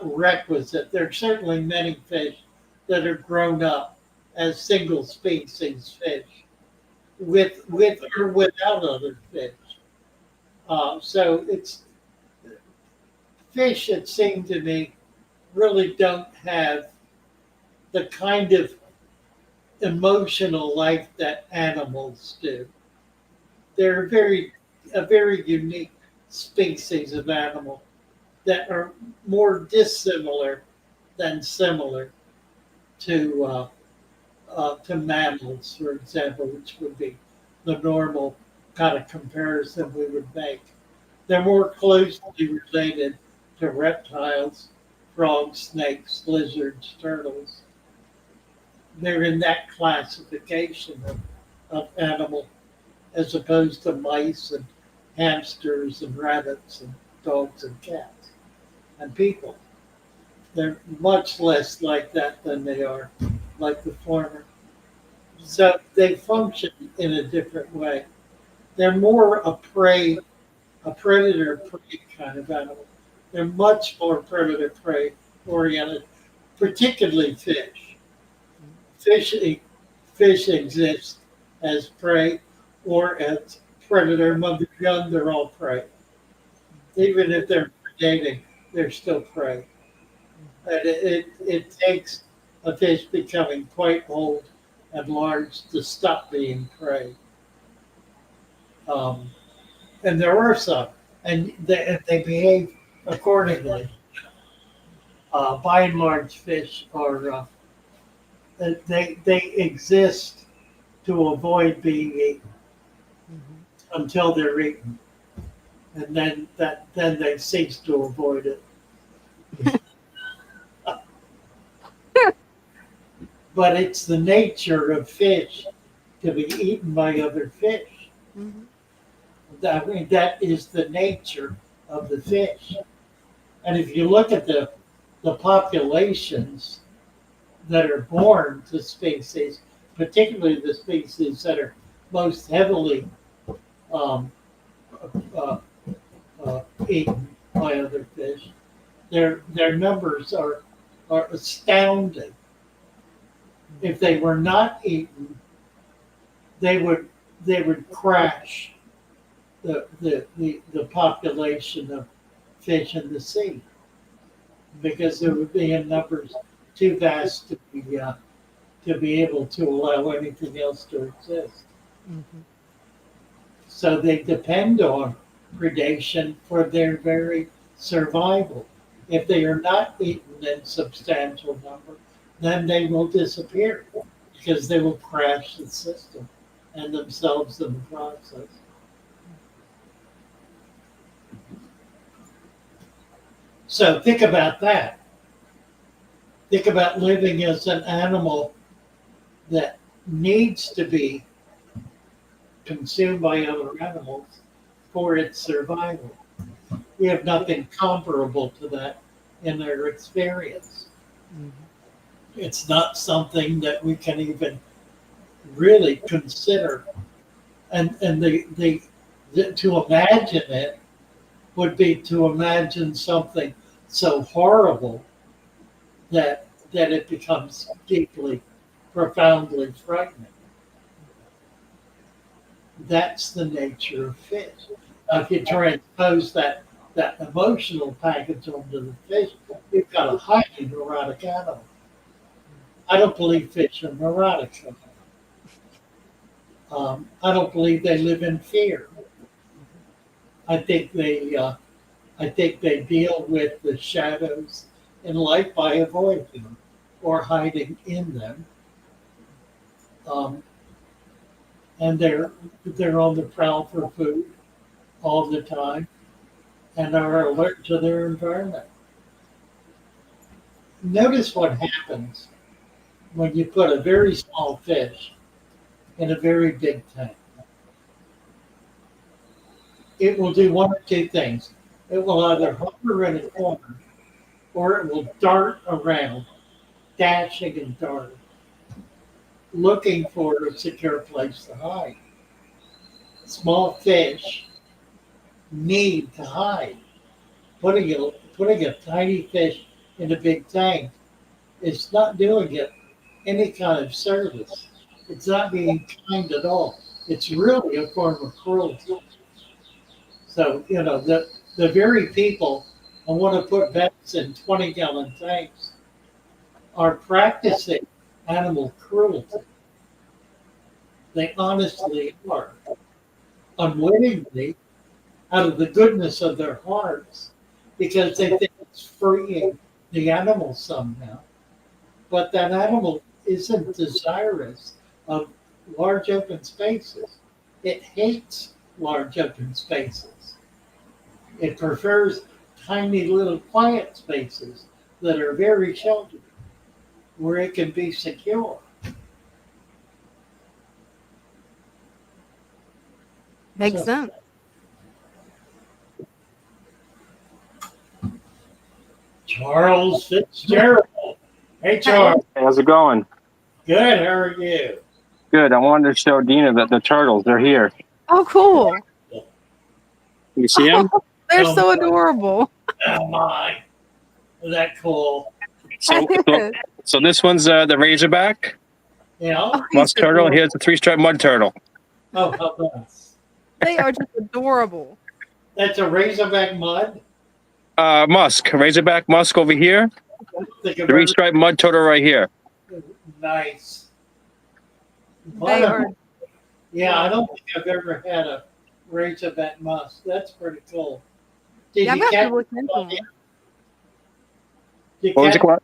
requisite. There are certainly many fish that are grown up as single species fish with or without other fish. So it's fish, it seemed to me, really don't have the kind of emotional life that animals do. They're a very unique species of animal that are more dissimilar than similar to mammals, for example, which would be the normal kind of comparison we would make. They're more closely related to reptiles, frogs, snakes, lizards, turtles. They're in that classification of animal as opposed to mice and hamsters and rabbits and dogs and cats and people. They're much less like that than they are like the former. So they function in a different way. They're more a predator prey kind of animal. They're much more predator prey oriented, particularly fish. Fish, fish exist as prey or as predator. When they're young, they're all prey. Even if they're predating, they're still prey. And it takes a fish becoming quite old and large to stop being prey. Um, and there are some, and they behave accordingly. By and large, fish are they exist to avoid being eaten Mm-hmm. until they're eaten, and then they cease to avoid it. But it's the nature of fish to be eaten by other fish. Mm-hmm. I mean, that is the nature of the fish. And if you look at the populations that are born to species, particularly the species that are most heavily um, uh, eaten by other fish, their numbers are astounding. If they were not eaten, they would crash the population of fish in the sea because there would be in numbers too vast to be able to allow anything else to exist. Mm-hmm. So they depend on predation for their very survival. If they are not eaten in substantial number, then they will disappear because they will crash the system and themselves in the process. So think about that. Think about living as an animal that needs to be consumed by other animals for its survival. We have nothing comparable to that in our experience. Mm-hmm. It's not something that we can even really consider. And to imagine it would be to imagine something so horrible that it becomes deeply, profoundly frightening. That's the nature of fish. Now, if you transpose that emotional package onto the fish, you've got a highly neurotic animal. I don't believe fish are neurotic. I don't believe they live in fear. I think I think they deal with the shadows in life by avoiding them or hiding in them. Um, and they're on the prowl for food all the time and are alert to their environment. Notice what happens when you put a very small fish in a very big tank. It will do one or two things. It will either hover in a corner or it will dart around, dashing and darting, looking for a secure place to hide. Small fish need to hide. Putting a tiny fish in a big tank is not doing it any kind of service. It's not being kind at all. It's really a form of cruelty. So, the very people who want to put vets in 20-gallon tanks are practicing animal cruelty. They honestly are, unwittingly, out of the goodness of their hearts, because they think it's freeing the animal somehow. But that animal isn't desirous of large open spaces. It hates large open spaces. It prefers tiny little quiet spaces that are very sheltered, where it can be secure. Makes So, sense. Charles Fitzgerald. Hey, Charles. Hey, how's it going? Good. How are you? Good. I wanted to show Dina that the turtles, they're here. Oh, cool. You see them? They're Oh, so adorable. Oh my. Is that cool? So this one's the razorback Yeah. Oh, musk he's turtle. adorable. Here's the three-striped mud turtle. Oh, how nice. They are just adorable. That's a razorback mud. Musk, razorback musk over here. Think of Three-striped mud turtle right here. Nice. They are. Yeah, I don't think I've ever had a razorback musk. That's pretty cool. Did Yeah, I've you got catch to look it? into them. You What was it? What?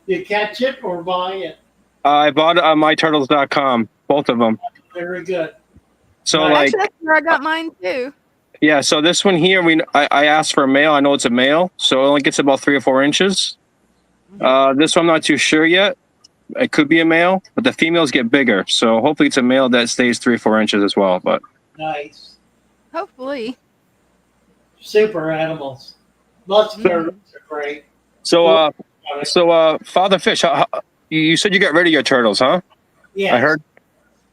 You catch it or buy it? I bought it on myturtles.com, both of them. Very good. So Nice. like, Actually, that's where I got mine too. yeah. So this one here, I asked for a male. I know it's a male, so it only gets about 3 or 4 inches. This one I'm not too sure yet. It could be a male, but the females get bigger. So hopefully it's a male that stays 3 or 4 inches as well. But Nice. Hopefully. Super animals. Musk turtles are great. so, Father Fish, you said you got rid of your turtles, huh? Yes. I heard.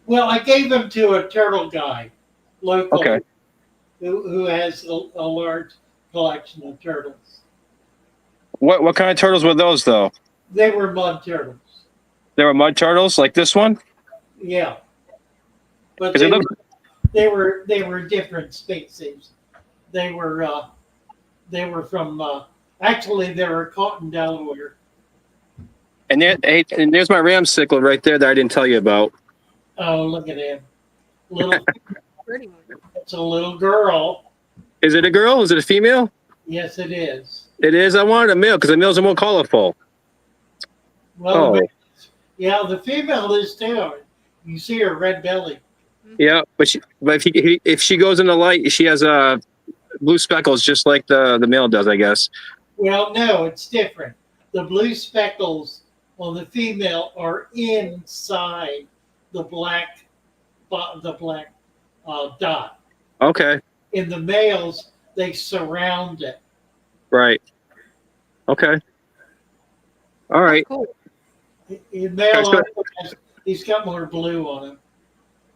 Well, I gave them to a turtle guy, local, Okay. who has a large collection of turtles. What kind of turtles were those though? They were mud turtles. They were mud turtles like this one. Yeah. But 'Cause they were different species. They were from actually they were caught in Delaware. And there's my ram cichlid right there that I didn't tell you about. Oh, look at him. Little Pretty one. it's a little girl. Is it a girl? Is it a female? Yes, it is. It is. I wanted a male because the males are more colorful. Well, Oh. yeah, the female is too. You see her red belly. Yeah, but if she goes in the light, she has blue speckles just like the male does, I guess. Well, no, it's different. The blue speckles on the female are inside the black dot. Okay. In the males, they surround it. Right. Okay. All right. Cool. In male, he's got more blue on him.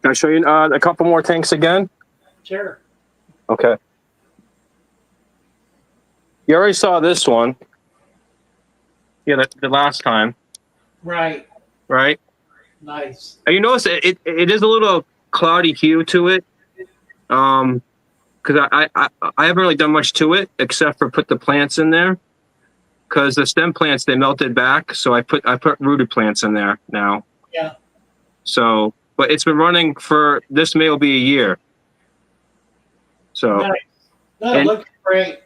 Can I show you a couple more tanks again? Sure. Okay. You already saw this one. Yeah, the last time. Right. Right. Nice. And you notice it is a little cloudy hue to it. Because I haven't really done much to it except for put the plants in there. Because the stem plants, they melted back, so I put rooted plants in there now. Yeah. So, but it's been running for this may will be a year. So. Nice. No, it looks great.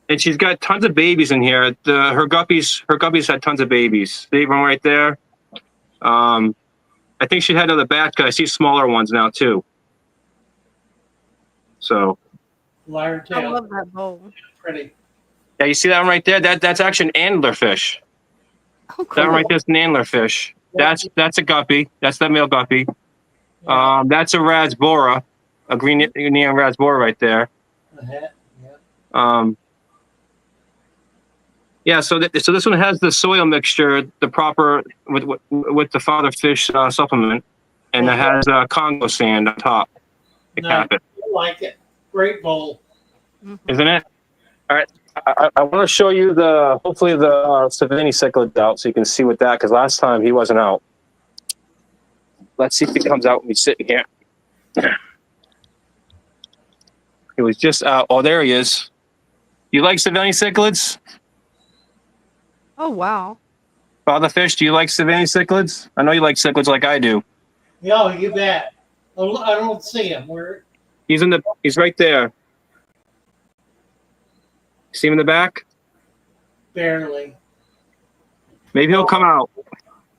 and she's got tons of babies in here. Her guppies had tons of babies. They even right there. I think she had on the back. I see smaller ones now too. So Lyre I tail. love that bowl. Pretty. yeah, you see that one right there? That's actually an anglerfish. Oh, That one cool. right there's an anglerfish. That's a guppy. That's the male guppy. Yeah. That's a rasbora, a green neon rasbora right there. Yeah. Yeah. Yeah, so this one has the soil mixture, the proper with the Father Fish supplement, and it has Congo sand on top to cap it. I like it. Great bowl. Isn't it? All right, I want to show you hopefully the Savini cichlid out so you can see with that, because last time he wasn't out. Let's see if he comes out when we sit here. He was just out. Oh, there he is. You like Savini cichlids? Oh, wow. Father Fish, do you like Savini cichlids? I know you like cichlids like I do. Yeah, you bet. I don't see him. Where? He's right there. See him in the back? Barely. Maybe he'll come out.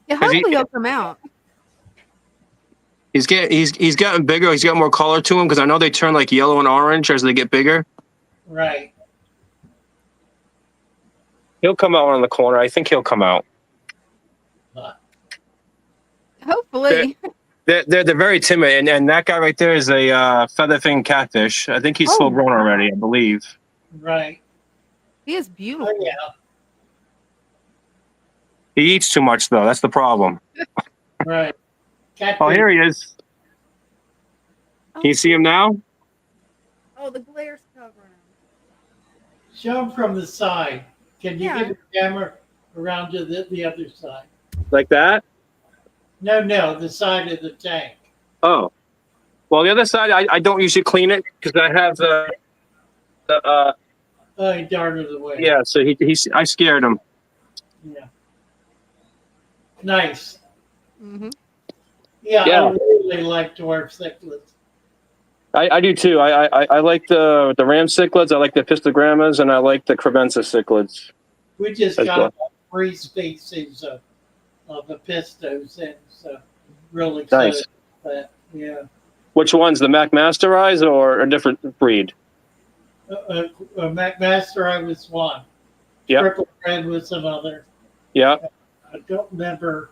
Yeah, hopefully he'll come out. He's gotten bigger. He's got more color to him because I know they turn like yellow and orange as they get bigger. Right. He'll come out on the corner. I think he'll come out. Hopefully. They're very timid, and that guy right there is a featherfin catfish. I think he's full grown already, I believe. Right. He is beautiful. Oh, yeah. He eats too much though. That's the problem. Right. Oh, here he is. Can you see him now? Oh, the glare's covering him. Show him from the side. Can you Yeah. get the camera around to the other side? Like that? No, the side of the tank. Oh. Well, the other side, I don't usually clean it because I have Oh, he darted away. yeah. So I scared him. Yeah. Nice. Mm-hmm. Yeah, Yeah. I really like dwarf cichlids. I do too. I like the ram cichlids. I like the pistogrammas, and I like the crevenza cichlids. We just That's got cool. 3 species of apistos in, so really excited Nice. about that. Yeah. Which one's the McMasterized or a different breed? McMaster, I was one. Yeah. Triple Red was another. Yeah. I don't remember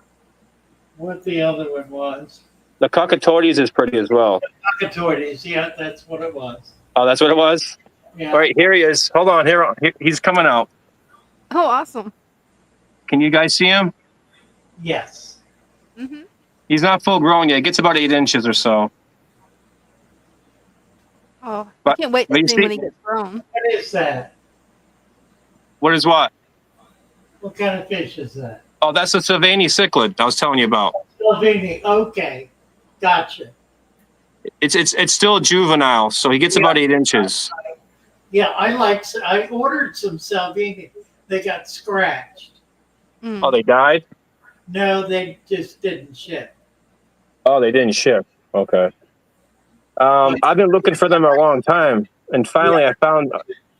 what the other one was. The cockatoides is pretty as well. Cockatoides, yeah, that's what it was. Oh, that's what it was? Yeah. All right, here he is. Hold on. He's coming out. Oh, awesome. Can you guys see him? Yes. Mm-hmm. He's not full grown yet. He gets about 8 inches or so. Oh, I But- can't wait but to you see see- when he gets grown. What is that? What is what? What kind of fish is that? Oh, that's the Savini cichlid I was telling you about. Salvini. Okay. Gotcha. It's still juvenile, so he gets about 8 inches. Yeah, I ordered some Salvini. They got scratched. Mm. Oh, they died? No, they just didn't ship. Oh, they didn't ship. Okay. I've been looking for them a long time, and finally I found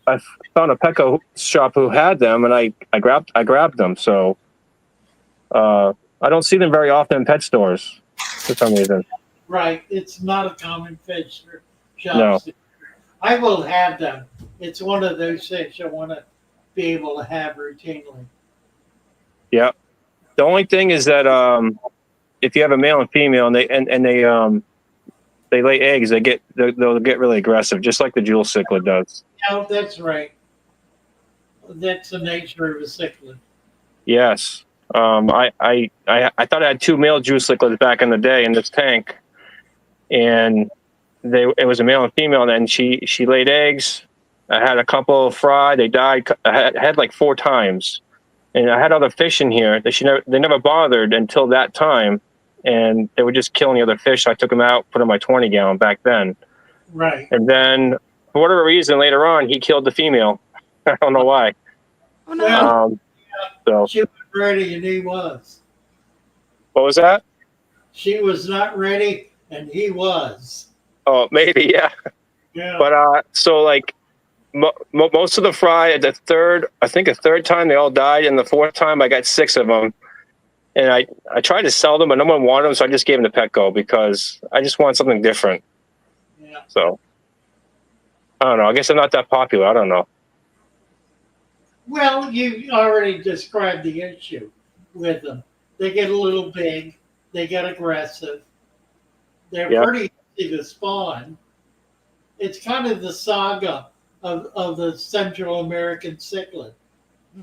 a Pecco shop who had them, and I grabbed them. So I don't see them very often in pet stores for some reason. Right. It's not a common fish for No. shops. I will have them. It's one of those fish I want to be able to have routinely. Yeah. The only thing is that if you have a male and female, and they lay eggs, they'll get really aggressive, just like the jewel cichlid does. Oh, that's right. That's the nature of a cichlid. Yes. I thought I had 2 male jewel cichlids back in the day in this tank, and it was a male and female, and she laid eggs. I had a couple fry. They died. I had like 4 times, and I had other fish in here. They never bothered until that time, and they were just killing the other fish. I took them out, put them in my 20 gallon back then, Right. and then for whatever reason later on he killed the female. I don't know why. Oh, no. Well, So she was ready and he was. what was that? She was not ready and he was. Oh, maybe, yeah. Yeah. But so like Most of the fry at the third time they all died, and the fourth time I got 6 of them. And I tried to sell them, but no one wanted them, so I just gave them to Petco because I just want something different. Yeah. So I don't know. I guess they're not that popular. I don't know. Well, you already described the issue with them. They get a little big. They get aggressive. They're Yeah. pretty easy to spawn. It's kind of the saga of the Central American cichlid.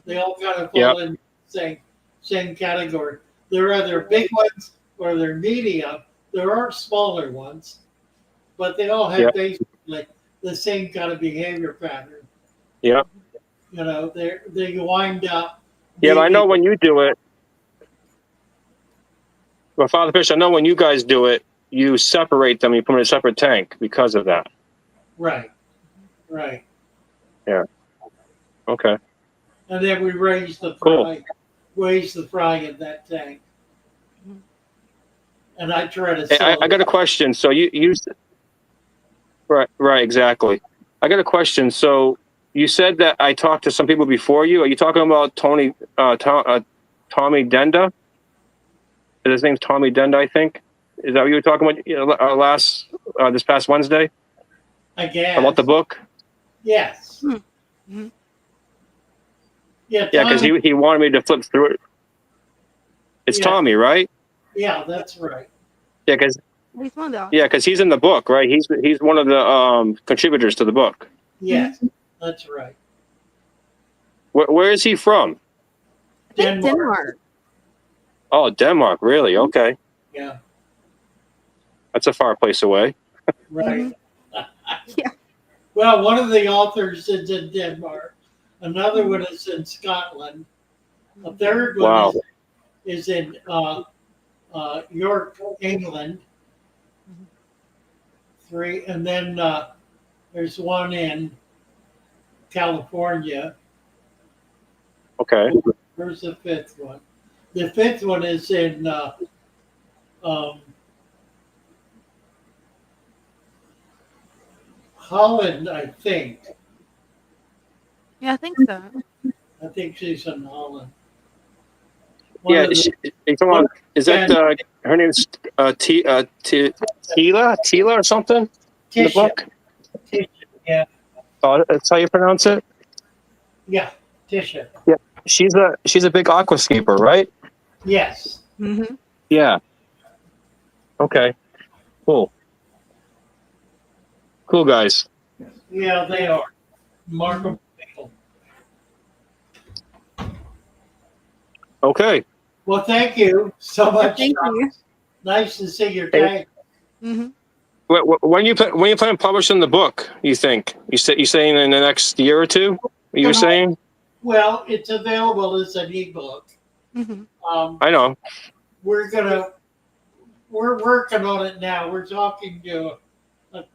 They all kind of fall in the same category. They're either big ones or they're medium. There are smaller ones, but they all have basically the same kind of behavior pattern. Yeah. You know, they wind up. Yeah, but I know when you do it. But Father Fish, I know when you guys do it, you separate them. You put them in a separate tank because of that. Right. Right. Yeah. Okay. And then we raise the fry in that tank. And I try to sell I got a question. So you right, exactly. I got a question. So you said that I talked to some people before you. Are you talking about Tommy Denda? His name's Tommy Denda, I think. Is that what you were talking about this past Wednesday? I guess. About the book? Yes. Mm-hmm. Yeah, because he wanted me to flip through it. It's Tommy, right? Yeah, that's right. Yeah, because He's one of the because he's in the book, right? He's one of the contributors to the book. Yes, that's right. Where is he from? Denmark. Oh, Denmark, really? Okay. Yeah. That's a far place away. Right. Yeah. Well, one of the authors is in Denmark. Another one is in Scotland. A third one is in York, England. 3, and then there's one in California. Okay. Where's the 5th one? The 5th one is in Holland, I think. Yeah, I think so. I think she's in Holland. Is that her name's Tila or something? In the book? Tisha, yeah. Oh, that's how you pronounce it? Yeah, Tisha. Yeah. She's a big aquascaper, right? Yes. Mm-hmm. Yeah. Okay. Cool. Cool guys. Yeah, they are. Remarkable people. Okay. Well, thank you so much. Thank you. Nice to see your tank. Mm-hmm. When you plan on publishing the book, you think? You saying in the next year or two? You were saying? Well, it's available as an ebook. Mm-hmm. I know. We're working on it now. We're talking to,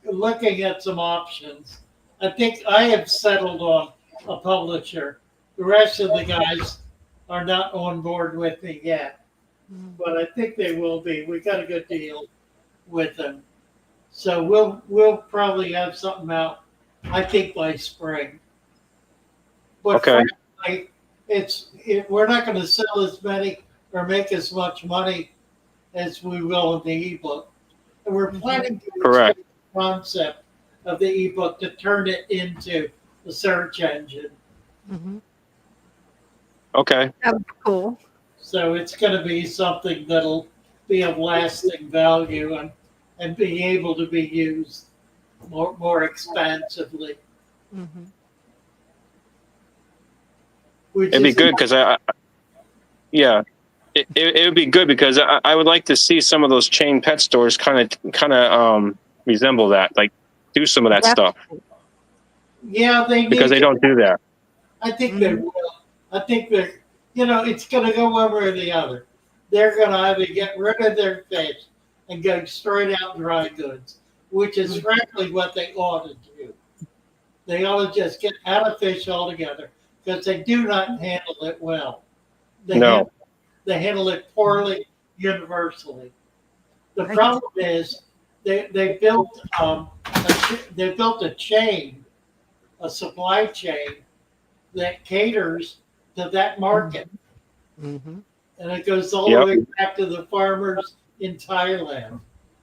looking at some options. I think I have settled on a publisher. The rest of the guys are not on board with me yet, but I think they will be. We got a good deal with them, so we'll probably have something out. I think by spring. But frankly, we're not going to sell as many or make as much money as we will in the ebook. And we're planning to Correct. the concept of the ebook to turn it into the search engine. Mm-hmm. Okay. That's cool. So it's going to be something that'll be of lasting value and be able to be used more expansively. Mm-hmm. It'd be good because it would be good because I would like to see some of those chain pet stores kind of resemble that, like do some of that stuff. Yeah, because they don't do that. I think they will. I think they're, it's going to go one way or the other. They're going to either get rid of their fish and go straight out dry goods, which is frankly what they ought to do. They ought to just get out of fish altogether because they do not handle it well. They handle it poorly universally. The problem is they built a chain a supply chain that caters to that market. Mm-hmm. And it goes all Yep. the way back to the farmers in Thailand.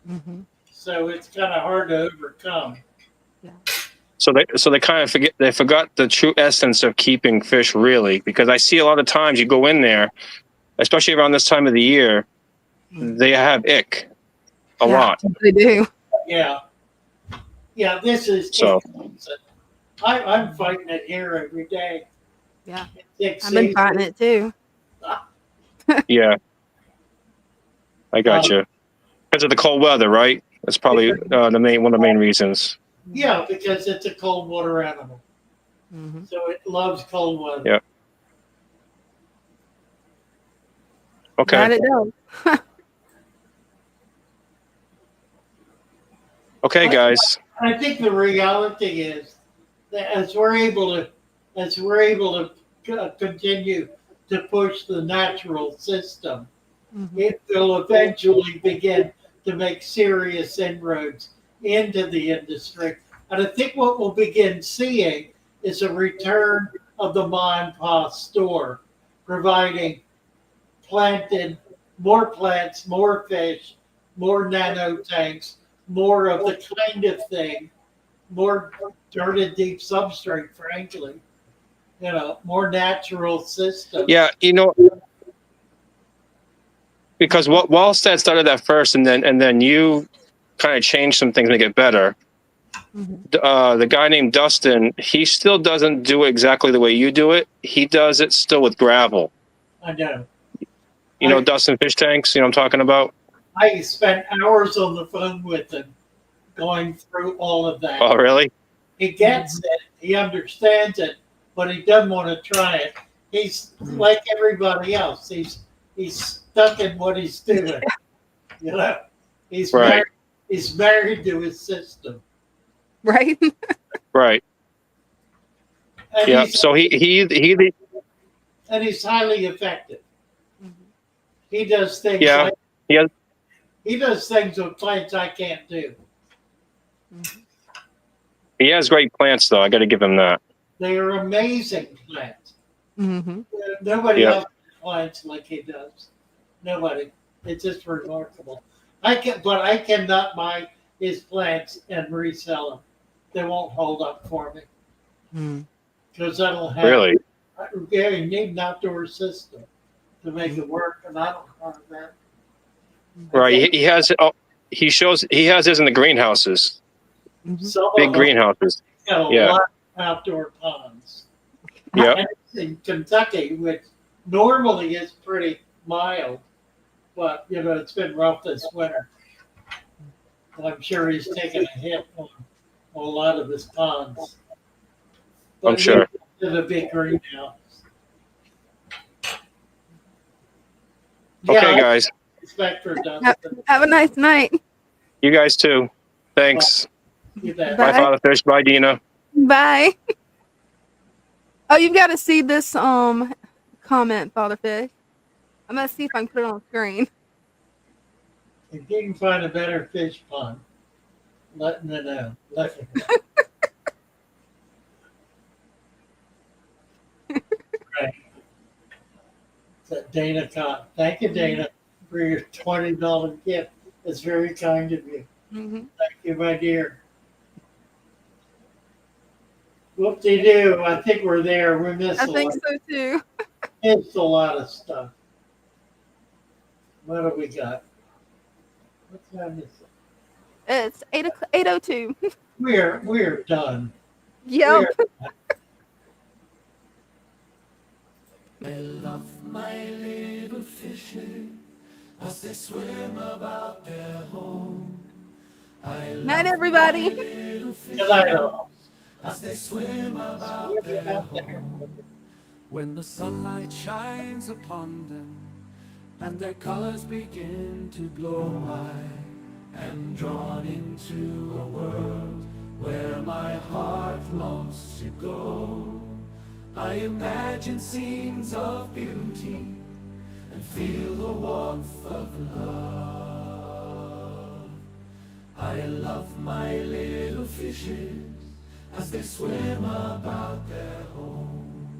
Mm-hmm. So it's kind of hard to overcome. So they kind of forgot the true essence of keeping fish, really, because I see a lot of times you go in there, especially around this time of the year, they have ick a lot. They do. Yeah. Yeah, this is So I'm fighting it here every day. Yeah. Six I've been seasons. fighting it too. yeah, I got you. Because of the cold weather, right? That's probably one of the main reasons. Yeah, because it's a cold water animal. Mm-hmm. So it loves cold weather. Yeah. Okay. That it does. Okay, guys. I think the reality is that as we're able to continue to push the natural system, Mm-hmm. it will eventually begin to make serious inroads into the industry. And I think what we'll begin seeing is a return of the mom and pop store, providing more plants, more fish, more nano tanks, more of the kind of thing, more dirt and deep substrate, frankly. More natural systems. Yeah, because Wallstead started that first, and then you kind of changed some things to make it better. Mm-hmm. The guy named Dustin, he still doesn't do it exactly the way you do it. He does it still with gravel. I know. Dustin Fish Tanks, you know what I'm talking about? I spent hours on the phone with him going through all of that. Oh, really? He gets it, he understands it, but he doesn't want to try it. He's like everybody else. He's stuck in what he's doing. He's Right. married to his system. Right. Right. And Yeah. he's, So he and he's highly effective. He does things yeah. like He he does things with plants I can't do. has great plants, though. I got to give him that. They are amazing plants. Mm-hmm. Nobody Yeah. else has plants like he does. Nobody. It's just remarkable. I cannot buy his plants and resell them. They won't hold up for me because that'll happen. Really? Yeah, you need an outdoor system to make it work, and I don't have that. Right. He has. Oh, he has his in the greenhouses, Some of big them greenhouses. got a Yeah. lot of outdoor ponds. Yeah. And it's in Kentucky, which normally is pretty mild, but it's been rough this winter. And I'm sure he's taken a hit on a lot of his ponds. But I'm sure. He lives in a big greenhouse. Okay, I guys. respect for Dustin. Have a nice night. You guys too. Thanks. You bet. Bye, Bye. Father Fish. Bye, Dina. Bye. Oh, you've got to see this comment, Father Fish. I'm gonna see if I can put it on screen. If you can find a better fish pond, let me know. Let me know. Right. That Dana caught. Thank you, Dana, for your $20 gift. It's very kind of you. Mm-hmm. Thank you, my dear. Whoop-de-doo. I think we're there. We missed I a think lot. so too. Missed a lot of stuff. What do we got? What time is it? It's 8:02. We're done. Yep. I love my little fishes as they swim about their home. I Night, love everybody. my little Good night, fishes all. as they swim about their home. When the sunlight shines upon them and their colors begin to glow, I am drawn into a world where my heart longs to go. I imagine scenes of beauty and feel the warmth of love. I love my little fishes as they swim about their home.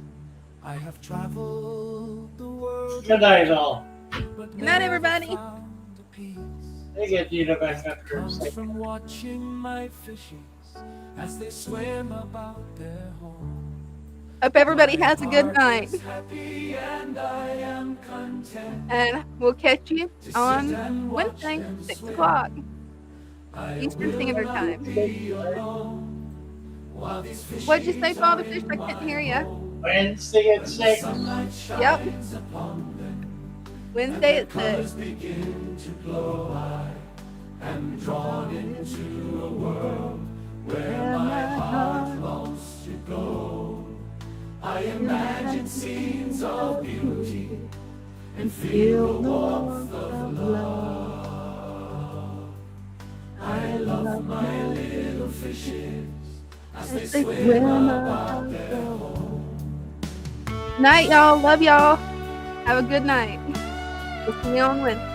I have traveled the world. Good night, all. Good night, everybody. They get you to back up here. Comes from watching my fishies as they swim about their home. Hope everybody has a good night. Happy and I am content. And we'll catch you on Wednesday, 6 o'clock. Eastern Standard Time. What'd you say, Father Fish? I couldn't hear you. Wednesday at 6. Yep. Wednesday at 6. Begin to glow. I am drawn into a world where my heart longs to go. I imagine scenes of beauty and feel the warmth of love. I love my little fishes as they swim about their home. Night, y'all. Love y'all. Have a good night. We'll see you on Wednesday.